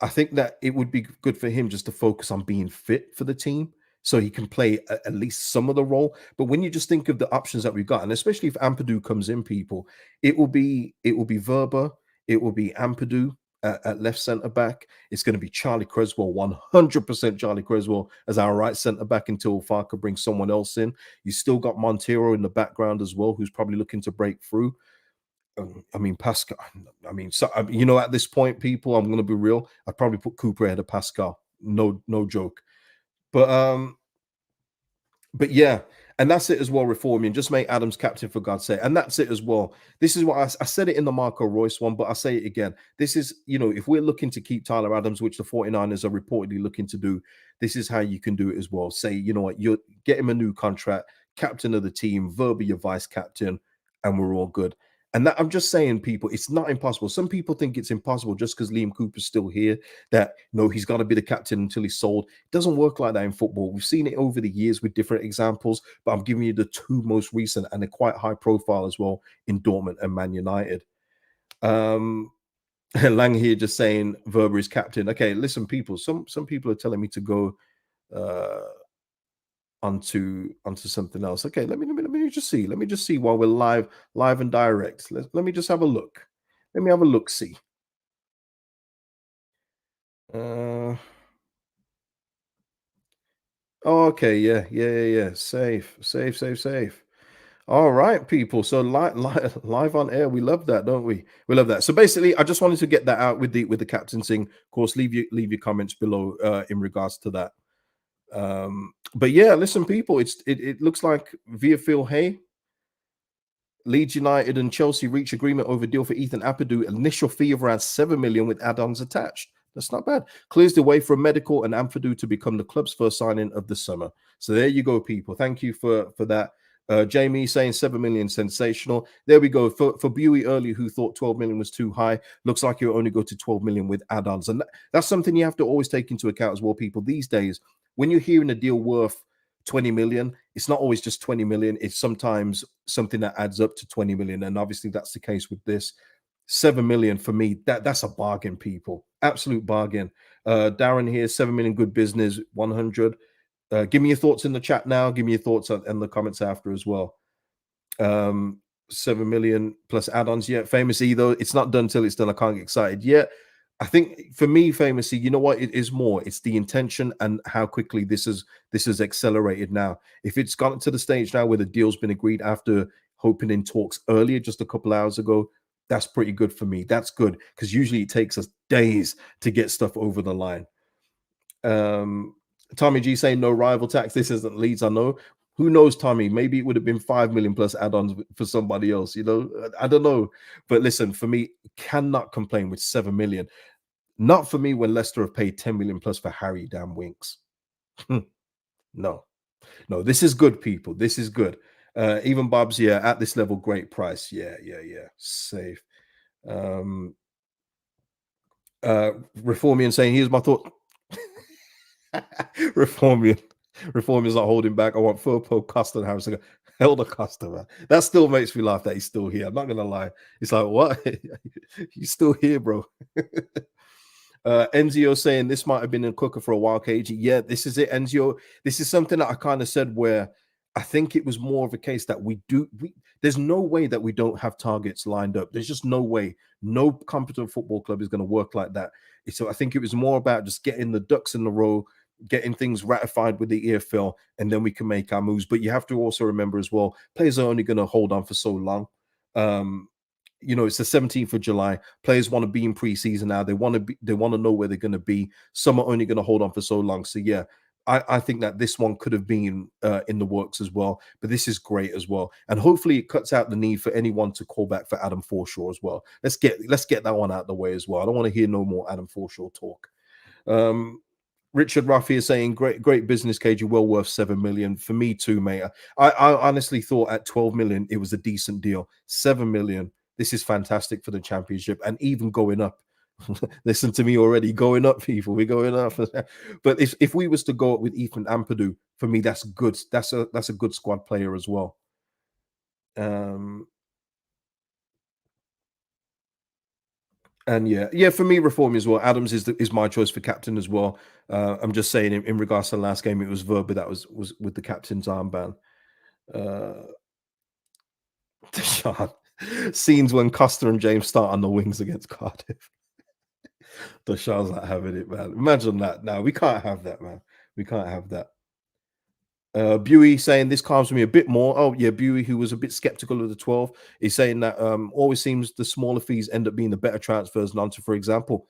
I think that it would be good for him just to focus on being fit for the team, so he can play at least some of the role. But when you just think of the options that we've got, and especially if Ampadu comes in, people, it will be Verba, it will be Ampadu at left centre back. It's going to be Charlie Creswell, 100% Charlie Creswell as our right centre back until Farker brings someone else in. You still got Montero in the background as well, who's probably looking to break through. I mean, Pascal. At this point, people, I'm going to be real. I'd probably put Cooper ahead of Pascal. No joke. But yeah, and that's it as well. Reforming, just make Adams captain for God's sake, and that's it as well. This is what I said it in the Marco Royce one, but I say it again. This is, if we're looking to keep Tyler Adams, which the 49ers are reportedly looking to do, this is how you can do it as well. Say, you know what, you get him a new contract, captain of the team, Verba your vice captain, and we're all good. And that, I'm just saying, people, it's not impossible. Some people think it's impossible just because Liam Cooper's still here, that no, he's got to be the captain until he's sold. It doesn't work like that in football. We've seen it over the years with different examples, but I'm giving you the two most recent, and they're quite high profile as well, in Dortmund and Man United. Lang here just saying Verba is captain. Okay, listen, people. Some people are telling me to go onto something else. Okay, let me just see. Let me just see while we're live and direct. Let me just have a look. Let me have a look. See. Uh, oh, okay, yeah. Safe. All right, people. So live on air, we love that, don't we? We love that. So basically, I just wanted to get that out with the captainsing. Of course, leave your comments below in regards to that. But yeah, listen, people, it looks like via Phil Hay, Leeds United and Chelsea reach agreement over deal for Ethan Ampadu. Initial fee of around 7 million with add-ons attached. That's not bad. Clears the way for Medical and Ampadu to become the club's first signing of the summer. So there you go, people. Thank you for that. Jamie saying 7 million, sensational. There we go. For Buey earlier, who thought 12 million was too high, looks like you'll only go to 12 million with add-ons. And that's something you have to always take into account as well, people. These days, when you're hearing a deal worth 20 million, it's not always just 20 million. It's sometimes something that adds up to 20 million. And obviously that's the case with this. 7 million for me, that's a bargain, people. Absolute bargain. Darren here, 7 million, good business. 100. Give me your thoughts in the chat now. Give me your thoughts in the comments after as well. 7 million plus add-ons. Yeah, famous E though. It's not done till it's done. I can't get excited yet. I think for me, famously, you know what? It is more. It's the intention and how quickly this is accelerated now. If it's gotten to the stage now where the deal's been agreed after opening talks earlier, just a couple hours ago, that's pretty good for me. That's good because usually it takes us days to get stuff over the line. Um, Tommy G saying no rival tax. This isn't Leeds. I know. Who knows, Tommy? Maybe it would have been 5 million plus add-ons for somebody else. I don't know. But listen, for me, cannot complain with 7 million. Not for me when Leicester have paid 10 million plus for Harry damn Winks. No, no, this is good, people. This is good. Even Bob's, yeah, at this level, great price. Yeah, yeah, yeah. Safe. Um, Reformian saying, here's my thought. Reformian. Reformian's not holding back. I want Furpo, Costa, and Harrison. Elder Costa, man. That still makes me laugh that he's still here. I'm not gonna lie. It's like, what? He's still here, bro. Enzio saying this might have been a cooker for a while, KG. Yeah, this is it, Enzio. This is something that I kind of said where I think it was more of a case that there's no way that we don't have targets lined up. There's just no way. No competent football club is going to work like that. So I think it was more about just getting the ducks in the row, getting things ratified with the EFL, and then we can make our moves. But you have to also remember as well, players are only going to hold on for so long. Um, it's the 17th of July. Players want to be in preseason now. They want to know where they're going to be. Some are only going to hold on for so long. So yeah, I think that this one could have been in the works as well. But this is great as well, and hopefully it cuts out the need for anyone to call back for Adam Forshaw as well. Let's get that one out of the way as well. I don't want to hear no more Adam Forshaw talk. Richard Ruffy is saying, great business, KG, well worth 7 million. For me too, mate. I honestly thought at 12 million it was a decent deal. 7 million. This is fantastic for the championship and even going up. Listen to me already, going up, people. We're going up. But if we was to go up with Ethan Ampadu, for me, that's good. That's a good squad player as well. And yeah, for me, Reform as well. Adams is my choice for captain as well. I'm just saying, in regards to the last game, it was Verba that was with the captain's armband. Deshaun. Scenes when Costa and James start on the wings against Cardiff. Deshaun's not having it, man. Imagine that. No, we can't have that, man. We can't have that. Buey saying this calms me a bit more. Oh yeah, Buey, who was a bit skeptical of the 12, is saying that always seems the smaller fees end up being the better transfers. Gnonto, for example.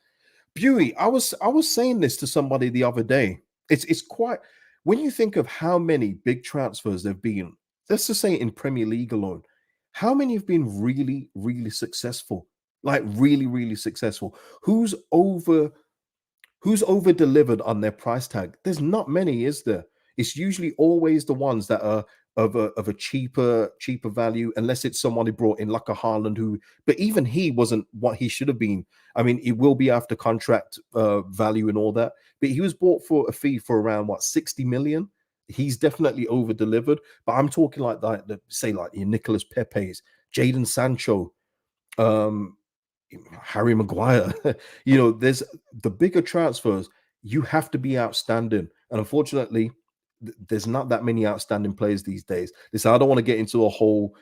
Buey, I was saying this to somebody the other day. It's quite, when you think of how many big transfers there've been, let's just say in Premier League alone, how many have been really, really successful? Like really, really successful. Who's over delivered on their price tag? There's not many, is there? It's usually always the ones that are of a cheaper value, unless it's someone who brought in like a Haaland, but even he wasn't what he should have been. I mean, he will be after contract value and all that, but he was bought for a fee for around 60 million. He's definitely over delivered, but I'm talking like that, say like your Nicolas Pepe's, Jadon Sancho, um, Harry Maguire. There's the bigger transfers. You have to be outstanding, and unfortunately, there's not that many outstanding players these days. Listen, I don't want to get into a whole,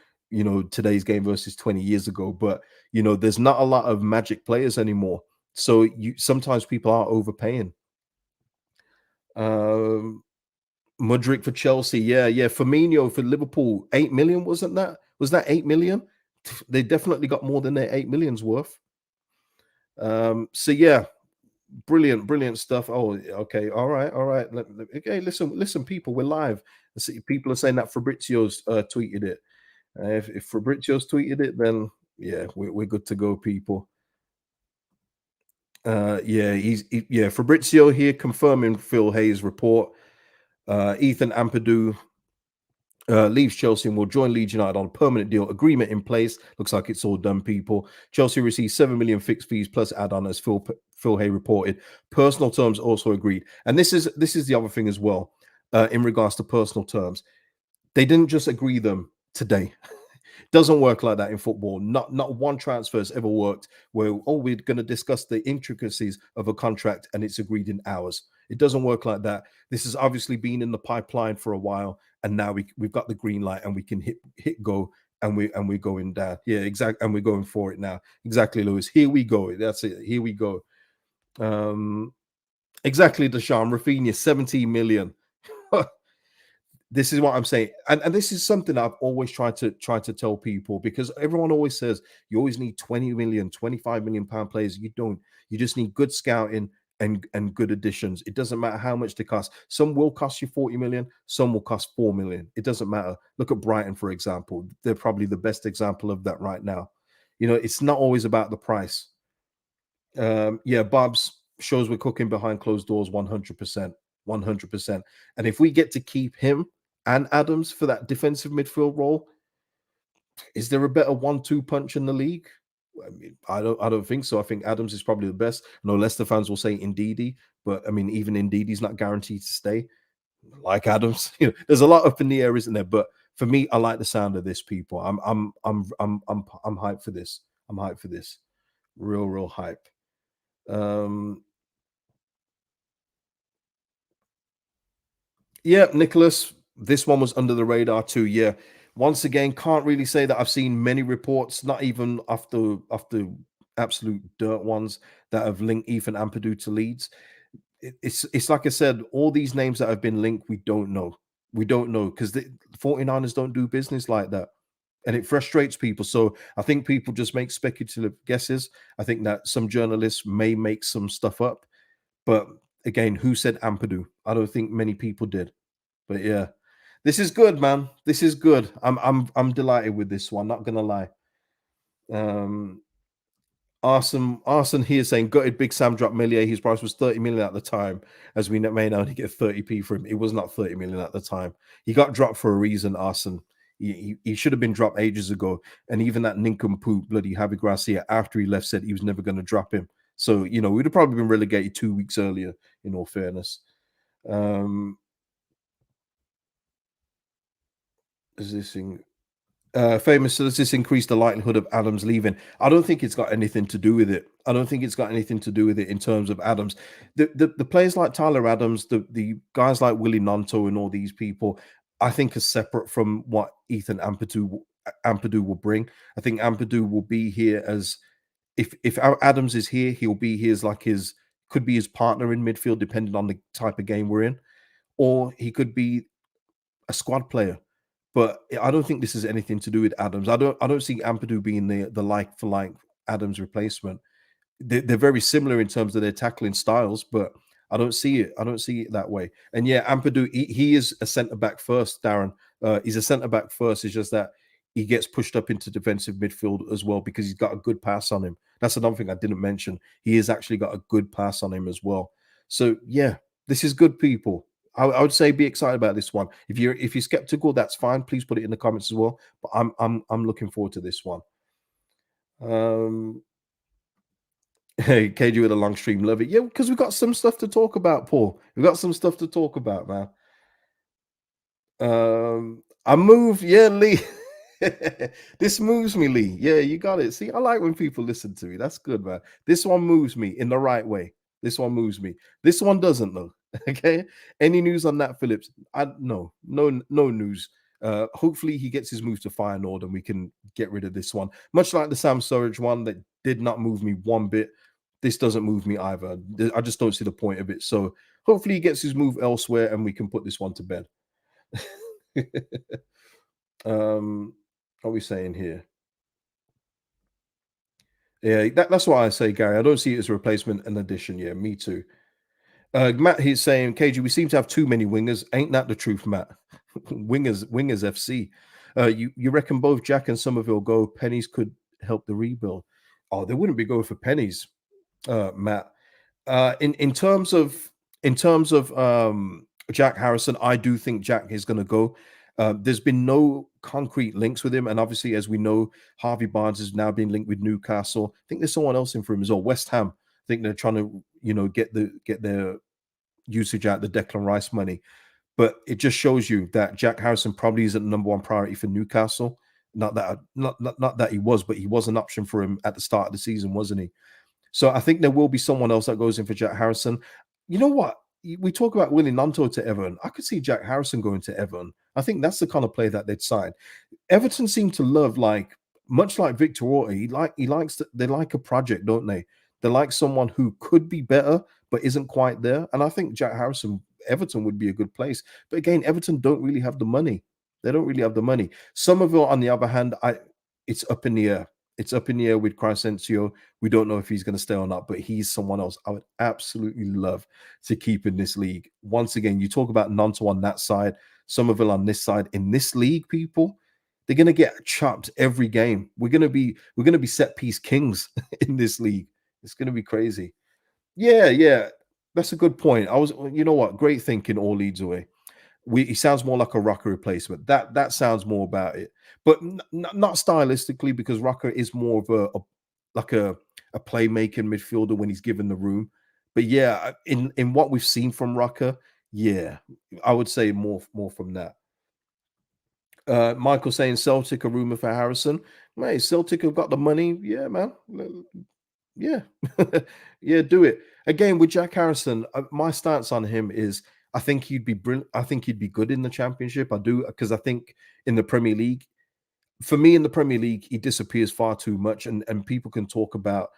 today's game versus 20 years ago, but there's not a lot of magic players anymore. So sometimes people are overpaying. Um, Mudryk for Chelsea, yeah. Firmino for Liverpool, 8 million, wasn't that? Was that 8 million? They definitely got more than their 8 million's worth. So yeah, brilliant stuff. Oh, okay, all right. Okay, listen, people, we're live. See, people are saying that Fabrizio's tweeted it. If Fabrizio's tweeted it, then yeah, we're good to go, people. Yeah, Fabrizio here confirming Phil Hayes' report. Ethan Ampadu leaves Chelsea and will join Leeds United on a permanent deal. Agreement in place. Looks like it's all done, people. Chelsea receives 7 million fixed fees plus add-on, as Phil Hay reported. Personal terms also agreed. And this is the other thing as well, in regards to personal terms. They didn't just agree them today. Doesn't work like that in football. Not one transfer has ever worked where, we're going to discuss the intricacies of a contract and it's agreed in hours. It doesn't work like that. This has obviously been in the pipeline for a while, and now we've got the green light and we can hit go, and we're going down. Yeah, exactly. And we're going for it now. Exactly, Lewis. Here we go. That's it. Here we go. Um, exactly, Deshaun Rafinha, 17 million. This is what I'm saying, and this is something I've always tried to tell people, because everyone always says you always need 20 million, 25 million pound players. You don't. You just need good scouting and good additions. It doesn't matter how much they cost. Some will cost you 40 million, some will cost 4 million. It doesn't matter. Look at Brighton, for example. They're probably the best example of that right now. It's not always about the price. Yeah, Bob's shows we're cooking behind closed doors 100%. 100%. And if we get to keep him and Adams for that defensive midfield role, is there a better 1-2 punch in the league? I mean, I don't think so. I think Adams is probably the best. I know Leicester fans will say Ndidi, but I mean, even Ndidi's not guaranteed to stay. Like Adams, there's a lot up in the air, isn't there? But for me, I like the sound of this, people. I'm hyped for this. I'm hyped for this. Real hype. Um, Yeah, Nicholas, this one was under the radar too. Yeah. Once again, can't really say that I've seen many reports, not even after absolute dirt ones, that have linked Ethan Ampadu to Leeds. It's like I said, all these names that have been linked, we don't know. We don't know, because the 49ers don't do business like that. And it frustrates people. So I think people just make speculative guesses. I think that some journalists may make some stuff up. But again, who said Ampadu? I don't think many people did. But yeah, this is good, man. This is good. I'm delighted with this one. Not gonna lie. Um, Arson here saying gutted Big Sam dropped Meslier. His price was 30 million at the time, as we may only get 30p for him. It was not 30 million at the time. He got dropped for a reason, Arson. He should have been dropped ages ago. And even that nincompoop bloody Javi Gracia, after he left, said he was never going to drop him. So we'd have probably been relegated 2 weeks earlier, in all fairness. Is this thing famous? So does this increase the likelihood of Adams leaving? I don't think it's got anything to do with it. I don't think it's got anything to do with it in terms of Adams. The players like Tyler Adams, the guys like Willy Gnonto and all these people, I think are separate from what Ethan Ampadu will bring. I think Ampadu will be here as, if Adams is here, he'll be here as like his, could be his partner in midfield, depending on the type of game we're in, or he could be a squad player. But I don't think this has anything to do with Adams. I don't see Ampadu being the like for like Adams replacement. They're very similar in terms of their tackling styles, but I don't see it. I don't see it that way. And yeah, Ampadu, he is a centre back first, Darren. He's a centre back first. It's just that he gets pushed up into defensive midfield as well, because he's got a good pass on him. That's another thing I didn't mention. He has actually got a good pass on him as well. So yeah, this is good, people. I would say be excited about this one. If you're skeptical, that's fine. Please put it in the comments as well. But I'm looking forward to this one. Hey, KG with a long stream, love it. Yeah, because we've got some stuff to talk about, Paul. We've got some stuff to talk about, man. I moved, yeah, Lee. This moves me, Lee. Yeah, you got it. See, I like when people listen to me. That's good, man. This one moves me in the right way. This one moves me. This one doesn't, though. Okay. Any news on that, Phillips? No news. Hopefully he gets his move to Feyenoord and we can get rid of this one. Much like the Sam Surridge one that did not move me one bit. This doesn't move me either. I just don't see the point of it. So hopefully he gets his move elsewhere and we can put this one to bed. What are we saying here? Yeah, that's why I say, Gary. I don't see it as a replacement and addition. Yeah, me too. Matt, he's saying, KG, we seem to have too many wingers. Ain't that the truth, Matt? wingers FC. You reckon both Jack and Somerville go? Pennies could help the rebuild. Oh, they wouldn't be going for pennies, Matt. In terms of Jack Harrison, I do think Jack is going to go. There's been no concrete links with him, and obviously, as we know, Harvey Barnes is now being linked with Newcastle. I think there's someone else in for him as well. West Ham. I think they're trying to, get their usage out the Declan Rice money. But it just shows you that Jack Harrison probably isn't the number one priority for Newcastle. Not that he was, but he was an option for him at the start of the season, wasn't he? So I think there will be someone else that goes in for Jack Harrison. You know what? We talk about Willy Gnonto to Everton. I could see Jack Harrison going to Everton. I think that's the kind of player that they'd sign. Everton seem to love, like, much like Victor Orta, they like a project, don't they? They like someone who could be better but isn't quite there. And I think Jack Harrison, Everton would be a good place. But again, Everton don't really have the money. They don't really have the money. Somerville, on the other hand, it's up in the air. It's up in the air with Crescencio. We don't know if he's going to stay or not, but he's someone else I would absolutely love to keep in this league. Once again, you talk about Gnonto on that side, Somerville on this side. In this league, people, they're going to get chopped every game. We're going to be set piece kings in this league. It's going to be crazy. Yeah, yeah, that's a good point. You know what? Great thinking. All leads away. He sounds more like a Rocker replacement. That sounds more about it, but not stylistically, because Rocker is more of like a playmaking midfielder when he's given the room. But yeah, in what we've seen from Rocker, yeah, I would say more from that. Michael saying Celtic a rumor for Harrison. Mate, Celtic have got the money. Yeah, man. Yeah, yeah, do it again with Jack Harrison. My stance on him is I think he'd be brilliant. I think he'd be good in the Championship. I do, because I think in the Premier League, for me in the Premier League, he disappears far too much, and people can talk about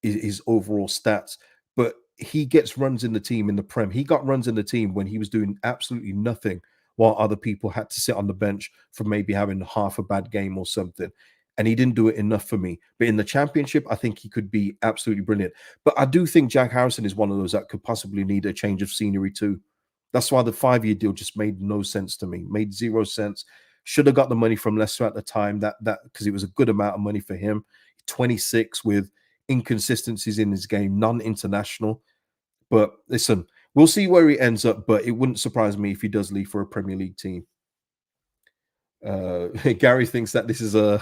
his overall stats, but he gets runs in the team in the Prem. He got runs in the team when he was doing absolutely nothing, while other people had to sit on the bench for maybe having half a bad game or something. And he didn't do it enough for me. But in the Championship, I think he could be absolutely brilliant. But I do think Jack Harrison is one of those that could possibly need a change of scenery too. That's why the 5-year deal just made no sense to me. Made zero sense. Should have got the money from Leicester at the time. That because it was a good amount of money for him. 26 with inconsistencies in his game, non-international. But listen, we'll see where he ends up. But it wouldn't surprise me if he does leave for a Premier League team. Gary thinks that this is a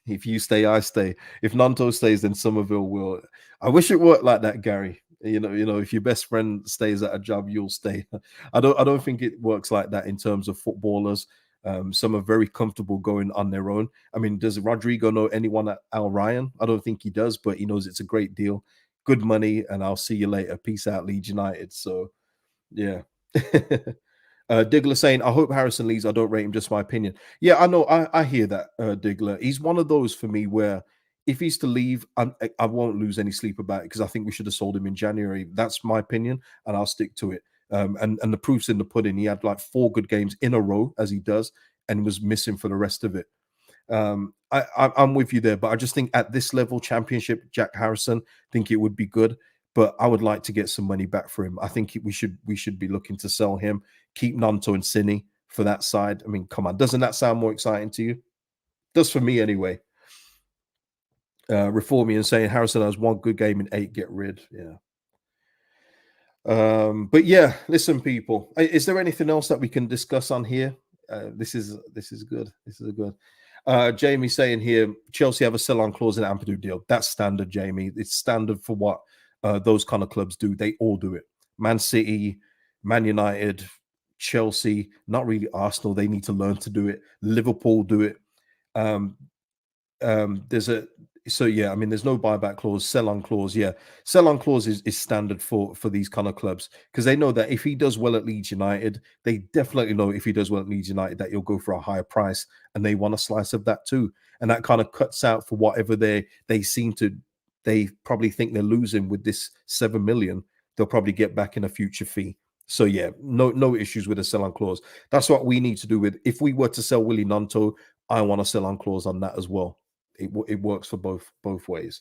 if you stay, I stay. If Gnonto stays, then Somerville will. I wish it worked like that, Gary. If your best friend stays at a job, you'll stay. I don't think it works like that in terms of footballers. Some are very comfortable going on their own. I mean, does Rodrigo know anyone at Al Ryan? I don't think he does, but he knows it's a great deal, good money, and I'll see you later. Peace out, Leeds United. So yeah. Diggler saying, I hope Harrison leaves. I don't rate him, just my opinion. Yeah, I know. I hear that, Diggler. He's one of those for me where if he's to leave, I won't lose any sleep about it, because I think we should have sold him in January. That's my opinion, and I'll stick to it. And the proof's in the pudding. He had like 4 good games in a row, as he does, and was missing for the rest of it. I'm with you there, but I just think at this level, Championship, Jack Harrison, think it would be good. But I would like to get some money back for him. I think we should be looking to sell him, keep Gnonto and Cine for that side. I mean, come on, doesn't that sound more exciting to you? Does for me anyway. Reformian saying Harrison has 1 good game in 8, get rid. Yeah. But yeah, listen, people. Is there anything else that we can discuss on here? This is good. This is good. Jamie saying here, Chelsea have a sell-on clause in Ampadu deal. That's standard, Jamie. It's standard for what those kind of clubs do. They all do it. Man City, Man United, Chelsea, not really Arsenal. They need to learn to do it. Liverpool do it. I mean, there's no buyback clause, sell-on clause. Yeah, sell-on clause is standard for these kind of clubs, because they know that if he does well at Leeds United, they definitely know if he does well at Leeds United that he'll go for a higher price, and they want a slice of that too. And that kind of cuts out for whatever they probably think they're losing with this 7 million. They'll probably get back in a future fee. So yeah, no issues with a sell-on clause. That's what we need to do with. If we were to sell Willy Gnonto, I want a sell-on clause on that as well. It works for both ways.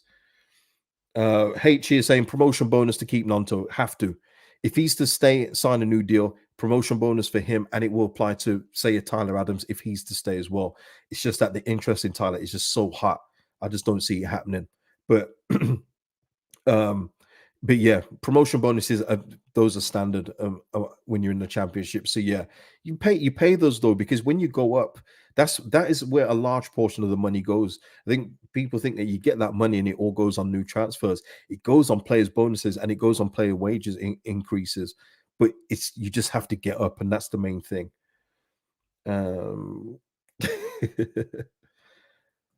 H is saying promotion bonus to keep Gnonto. Have to. If he's to stay, sign a new deal, promotion bonus for him, and it will apply to, say, a Tyler Adams if he's to stay as well. It's just that the interest in Tyler is just so hot. I just don't see it happening. But but yeah, promotion bonuses those are standard when you're in the Championship. So yeah, you pay those though, because when you go up, that is where a large portion of the money goes. I think people think that you get that money and it all goes on new transfers. It goes on players' bonuses and it goes on player wages increases. But you just have to get up, and that's the main thing.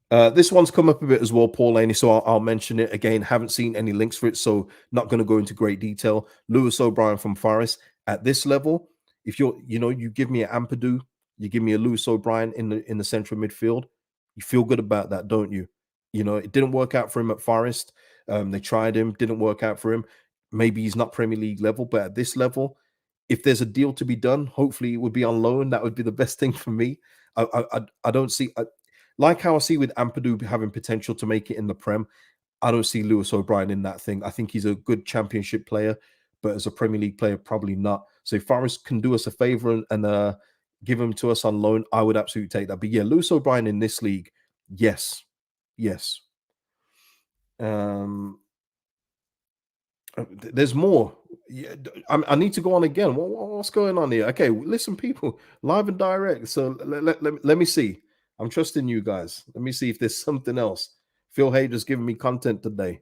This one's come up a bit as well, Paul Laney, so I'll mention it again. Haven't seen any links for it, so not going to go into great detail. Lewis O'Brien from Forest. At this level, if you give me an Ampadu, you give me a Lewis O'Brien in the central midfield, you feel good about that, don't you? It didn't work out for him at Forest. They tried him, didn't work out for him. Maybe he's not Premier League level, but at this level, if there's a deal to be done, hopefully it would be on loan. That would be the best thing for me. I don't see like how I see with Ampadu having potential to make it in the Prem. I don't see Lewis O'Brien in that thing. I think he's a good Championship player, but as a Premier League player, probably not. So if Forest can do us a favor and give him to us on loan, I would absolutely take that. But yeah, Lewis O'Brien in this league, yes, yes. Um, there's more. Yeah, I need to go on again. What's going on here? Okay, listen, people, live and direct. So let me see. I'm trusting you guys. Let me see if there's something else. Phil Hay just giving me content today.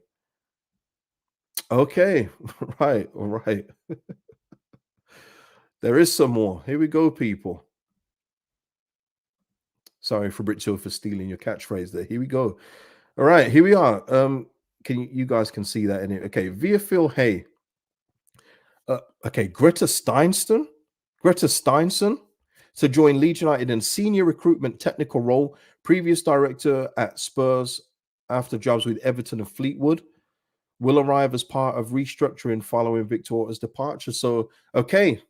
Okay, right, all right. There is some more. Here we go, people. Sorry, Fabrizio, for stealing your catchphrase there. Here we go. All right, here we are. You guys can see that in it. Okay, via Phil Hay. Okay, Greta Steinson to join Leeds United in senior recruitment technical role, previous director at Spurs after jobs with Everton and Fleetwood, will arrive as part of restructuring following Victor Orta's departure. So, okay,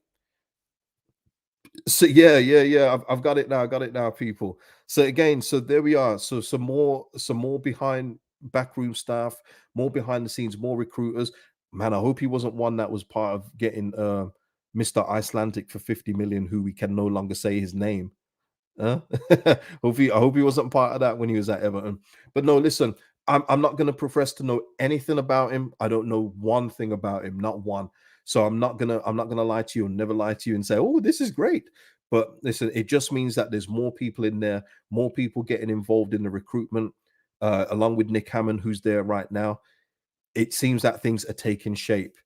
so yeah. I've got it now. I got it now, people. So again, so there we are. So some more behind backroom staff, more behind the scenes, more recruiters. Man, I hope he wasn't one that was part of getting Mr. Icelandic for 50 million, who we can no longer say his name. Huh? I hope he wasn't part of that when he was at Everton. But no, listen, I'm not going to profess to know anything about him. I don't know one thing about him, not one. So I'm not gonna lie to you and never lie to you and say, oh, this is great. But listen, it just means that there's more people in there, more people getting involved in the recruitment, along with Nick Hammond, who's there right now. It seems that things are taking shape.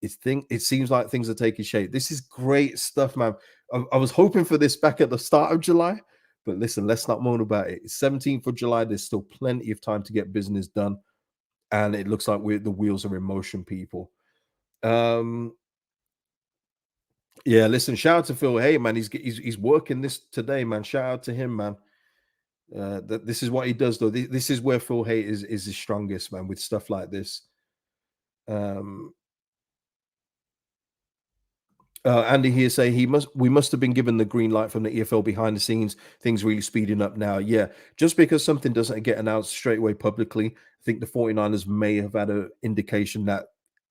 It seems like things are taking shape. This is great stuff, man. I was hoping for this back at the start of July, but listen, let's not moan about it. It's 17th of July. There's still plenty of time to get business done, and it looks like the wheels are in motion, people. Um, yeah, listen, shout out to Phil. Hey, man, he's working this today, man. Shout out to him, man. This is what he does, though. This is where Phil Hay is his strongest, man, with stuff like this. Um, Andy here say we must have been given the green light from the EFL behind the scenes. Things really speeding up now. Yeah, just because something doesn't get announced straight away publicly, I think the 49ers may have had an indication that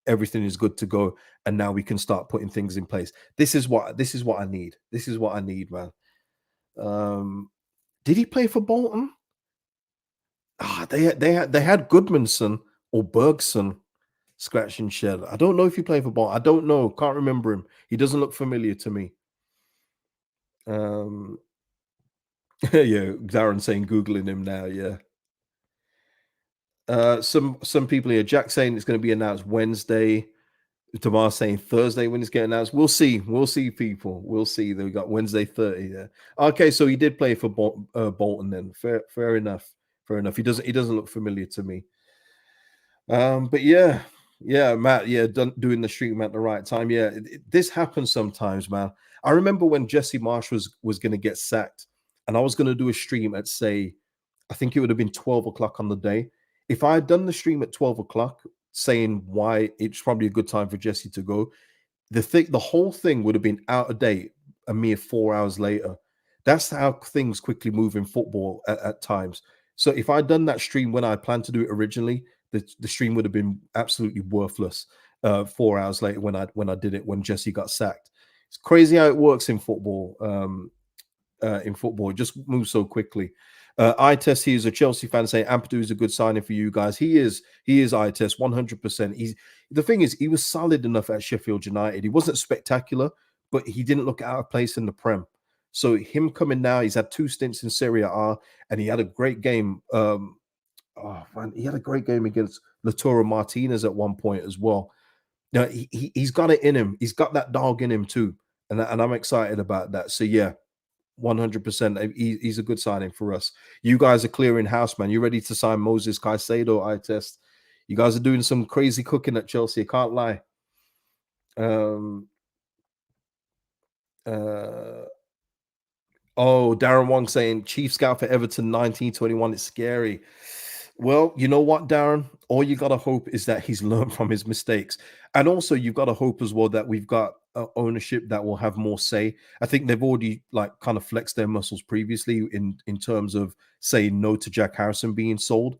everything is good to go, and now we can start putting things in place. This is what I need. This is what I need, man. Um, did he play for Bolton? They had Goodmanson or Bergson. Scratch and Shed. I don't know if he played for Bolton. I don't know. Can't remember him. He doesn't look familiar to me. Um, yeah, Darren saying googling him now. Yeah. Some people here. Jack saying it's going to be announced Wednesday. Tamar saying Thursday when it's getting announced. We'll see. We'll see, people. We'll see. We got Wednesday 30 there. Okay, so he did play for Bolton then. Fair enough. Fair enough. He doesn't look familiar to me. But yeah, Matt, yeah, doing the stream at the right time. Yeah, this happens sometimes, man. I remember when Jesse Marsh was going to get sacked, and I was going to do a stream at, say, I think it would have been 12 o'clock on the day. If I had done the stream at 12 o'clock, saying why it's probably a good time for Jesse to go, the whole thing would have been out of date a mere 4 hours later. That's how things quickly move in football at times. So if I'd done that stream when I planned to do it originally, the stream would have been absolutely worthless 4 hours later when I did it when Jesse got sacked. It's crazy how it works in football. In football, it just moves so quickly. I test. He is a Chelsea fan saying Ampadu is a good signing for you guys. He is. I test 100%. The thing is, he was solid enough at Sheffield United. He wasn't spectacular, but he didn't look out of place in the Prem. So him coming now, he's had 2 stints in Serie A, and he had a great game. Oh man, he had a great game against Lautaro Martinez at one point as well. Now he's got it in him. He's got that dog in him too, and I'm excited about that. So yeah, 100%. He's a good signing for us. You guys are clearing house, man. You ready to sign Moses Caicedo? I test. You guys are doing some crazy cooking at Chelsea. I can't lie. Um. Oh, Darren Wong saying Chief Scout for Everton 1921. It's scary. Well, you know what, Darren? All you gotta hope is that he's learned from his mistakes, and also you've got to hope as well that we've got ownership that will have more say. I think they've already like kind of flexed their muscles previously in terms of saying no to Jack Harrison being sold.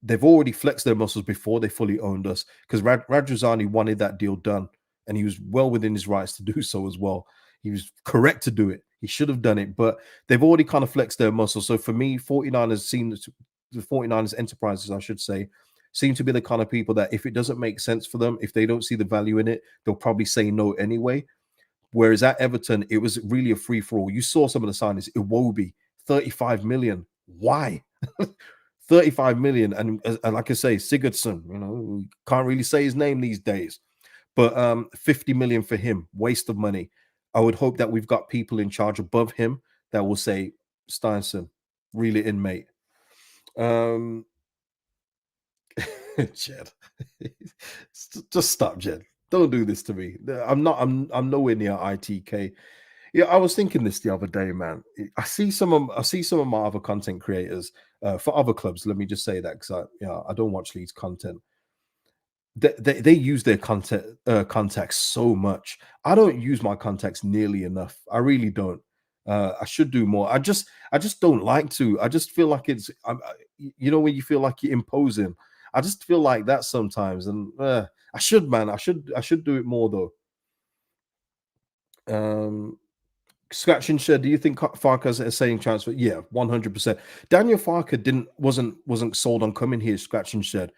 They've already flexed their muscles before they fully owned us because Radrizzani wanted that deal done, and he was well within his rights to do so as well. He was correct to do it. He should have done it, but they've already kind of flexed their muscles. So for me, 49ers seem to, the 49ers enterprises, I should say, seem to be the kind of people that if it doesn't make sense for them, if they don't see the value in it, they'll probably say no anyway. Whereas at Everton, it was really a free for all. You saw some of the signings. Iwobi, 35 million. Why? 35 million. And like I say, Sigurdsson, we can't really say his name these days, but 50 million for him, waste of money. I would hope that we've got people in charge above him that will say, Steinson, reel it in, mate. Jed, just stop, Jed. Don't do this to me. I'm nowhere near ITK. Yeah, I was thinking this the other day, man. I see some of my other content creators for other clubs. Let me just say that because I don't watch Leeds content. They use their content contacts so much. I don't use my contacts nearly enough. I really don't. I should do more. I just don't like to. I just feel like when you feel like you're imposing. I just feel like that sometimes, and I should, man. I should do it more though. Um, Scratch and Shed, do you think Farkas is saying transfer? Yeah, 100%. Daniel Farker wasn't sold on coming here, Scratch and Shed.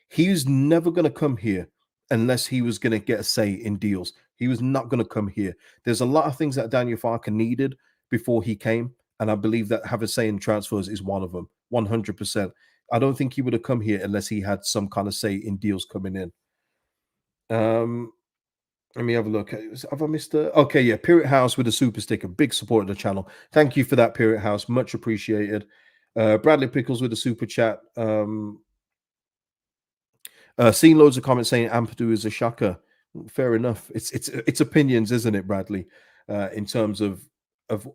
He was never going to come here unless he was going to get a say in deals. He was not going to come here. There's a lot of things that Daniel Farker needed before he came, and I believe that have a say in transfers is one of them, 100%. I don't think he would have come here unless he had some kind of say in deals coming in. Um, Let me have a look. Have I missed a? Okay, yeah, Period House with a super sticker. Big support of the channel. Thank you for that, Period House. Much appreciated. Bradley Pickles with a super chat. Seen loads of comments saying Ampadu is a shocker. Fair enough. It's opinions, isn't it, Bradley? In terms of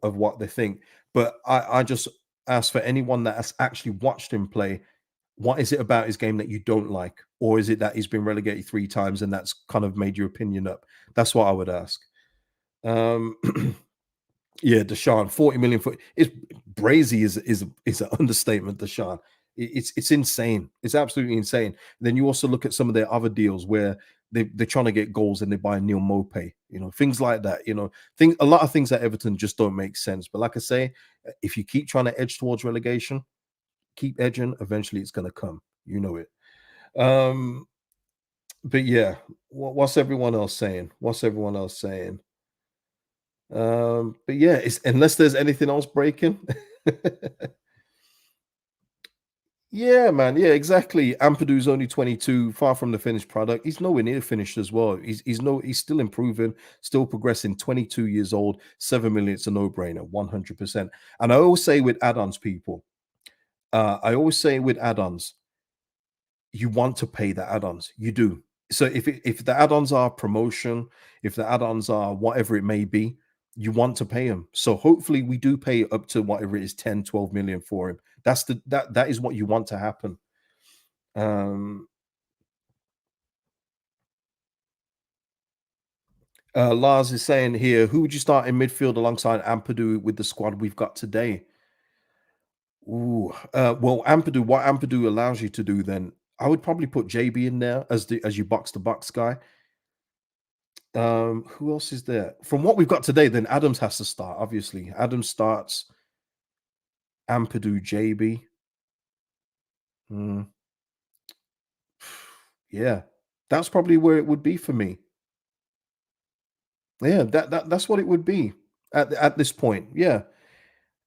what they think. But I just ask for anyone that has actually watched him play, what is it about his game that you don't like? Or is it that he's been relegated 3 times and that's kind of made your opinion up? That's what I would ask. Um, yeah, Deshaun, 40 million for it's brazy is an understatement, Deshaun. It's insane. It's absolutely insane. Then you also look at some of their other deals where they're trying to get goals and they buy Neil Mope, things like that. A lot of things at Everton just don't make sense. But like I say, if you keep trying to edge towards relegation, keep edging, eventually it's gonna come. You know it. Um, but yeah, what's everyone else saying? What's everyone else saying? But yeah, it's unless there's anything else breaking. Yeah, man. Yeah, exactly. Ampadu's only 22, far from the finished product. He's nowhere near finished as well. He's still improving, still progressing. 22 years old, 7 million. It's a no-brainer, 100%. And I always say with add-ons, people, I always say with add-ons, you want to pay the add-ons. You do. So if the add-ons are promotion, if the add-ons are whatever it may be, you want to pay them. So hopefully we do pay up to whatever it is, 10, 12 million for him. That is what you want to happen. Um Lars is saying here, who would you start in midfield alongside Ampadu with the squad we've got today? Ooh, well, Ampadu, what Ampadu allows you to do then, I would probably put JB in there as your box to box guy. Who else is there? From what we've got today, then Adams has to start, obviously. Adams starts, Ampadu, JB. Mm, yeah, that's probably where it would be for me. Yeah, that's what it would be at this point. Yeah.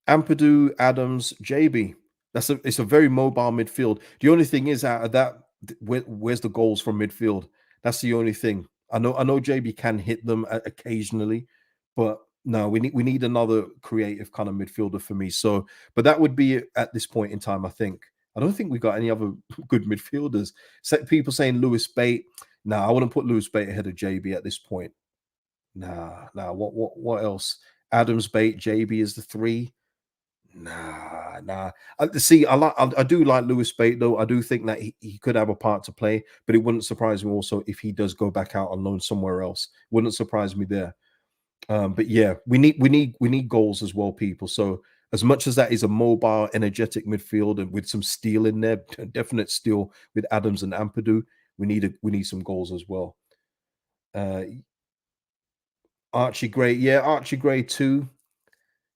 Ampadu, Adams, JB. It's a very mobile midfield. The only thing is out of that, where's the goals from midfield? That's the only thing. I know JB can hit them occasionally, but no, we need another creative kind of midfielder for me. So, but that would be it at this point in time. I think I don't think we've got any other good midfielders. People saying Lewis Bate. No, I wouldn't put Lewis Bate ahead of JB at this point. Nah. What else? Adams, Bate, JB is the three. Nah. See, I do like Lewis Bate though. I do think that he could have a part to play, but it wouldn't surprise me also if he does go back out on loan somewhere else. Wouldn't surprise me there. But yeah, we need goals as well, people. So as much as that is a mobile, energetic midfield and with some steel in there, definite steel with Adams and Ampadu, we need some goals as well. Uh, Archie Gray, yeah, Archie Gray too.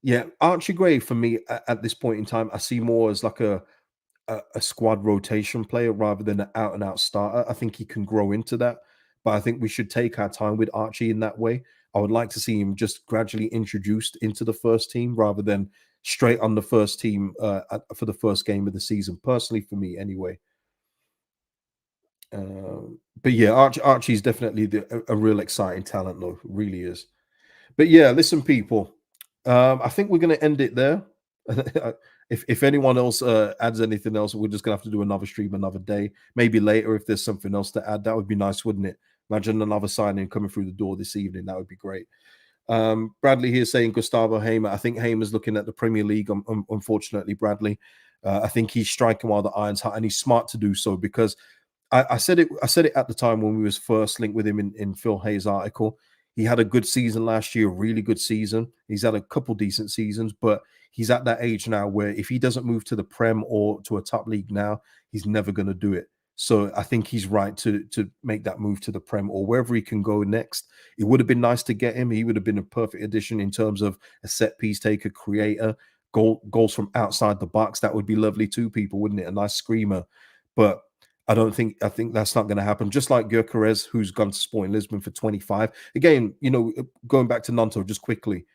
Yeah, Archie Gray for me at this point in time, I see more as like a squad rotation player rather than an out and out starter. I think he can grow into that, but I think we should take our time with Archie in that way. I would like to see him just gradually introduced into the first team rather than straight on the first team for the first game of the season. Personally, for me, anyway. But yeah, Archie's definitely a real exciting talent, though. Really is. But yeah, listen, people. I think we're going to end it there. If anyone else adds anything else, we're just gonna have to do another stream another day, maybe later if there's something else to add. That would be nice, wouldn't it? Imagine another signing coming through the door this evening. That would be great. Bradley here saying Gustavo Hamer. I think Hamer's looking at the Premier League. Unfortunately, Bradley. I think he's striking while the iron's hot, and he's smart to do so because I said it. I said it at the time when we was first linked with him in Phil Hayes' article. He had a good season last year, really good season. He's had a couple decent seasons, but he's at that age now where if he doesn't move to the Prem or to a top league now, he's never going to do it. So I think he's right to make that move to the Prem or wherever he can go next. It would have been nice to get him. He would have been a perfect addition in terms of a set piece taker, creator, goals from outside the box. That would be lovely too, people, wouldn't it? A nice screamer. But I think that's not going to happen. Just like Gyökeres, who's gone to Sporting Lisbon for 25. Again, going back to Gnonto just quickly.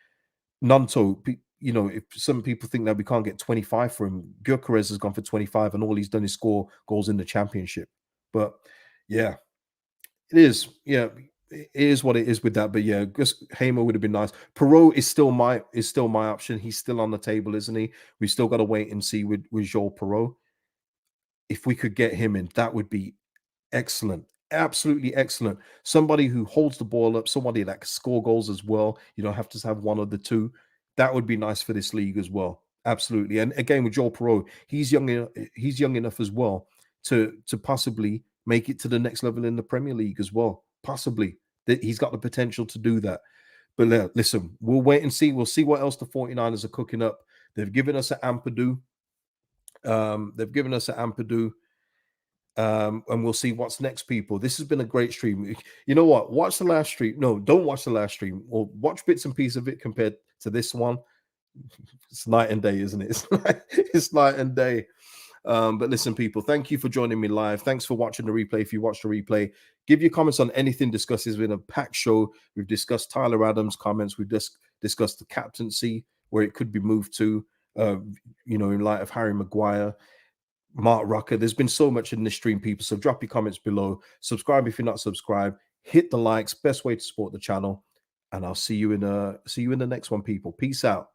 Gnonto, if some people think that we can't get 25 for him, Gyökeres has gone for 25 and all he's done is score goals in the championship. But yeah, it is. Yeah, it is what it is with that. But yeah, Hamer would have been nice. Perot is still my option. He's still on the table, isn't he? We still got to wait and see with Joel Perot. If we could get him in, that would be excellent. Absolutely excellent. Somebody who holds the ball up, somebody that can score goals as well. You don't have to have one of the two. That would be nice for this league as well. Absolutely. And again, with Joel Perot, he's young enough as well to possibly make it to the next level in the Premier League as well. Possibly. That he's got the potential to do that. But listen, we'll wait and see. We'll see what else the 49ers are cooking up. They've given us an Ampadu. And we'll see what's next, people. This has been a great stream. You know what? Watch the last stream. No, don't watch the last stream, or watch bits and pieces of it compared to this one. It's night and day, isn't it? It's night and day. But listen, people, thank you for joining me live. Thanks for watching the replay. If you watch the replay, give your comments on anything discussed. It's been a packed show. We've discussed Tyler Adams' comments. We've just discussed the captaincy, where it could be moved to, in light of Harry Maguire. Marc Roca. There's been so much in this stream, people. So drop your comments below. Subscribe if you're not subscribed. Hit the likes. Best way to support the channel. And I'll see you in the next one, people. Peace out.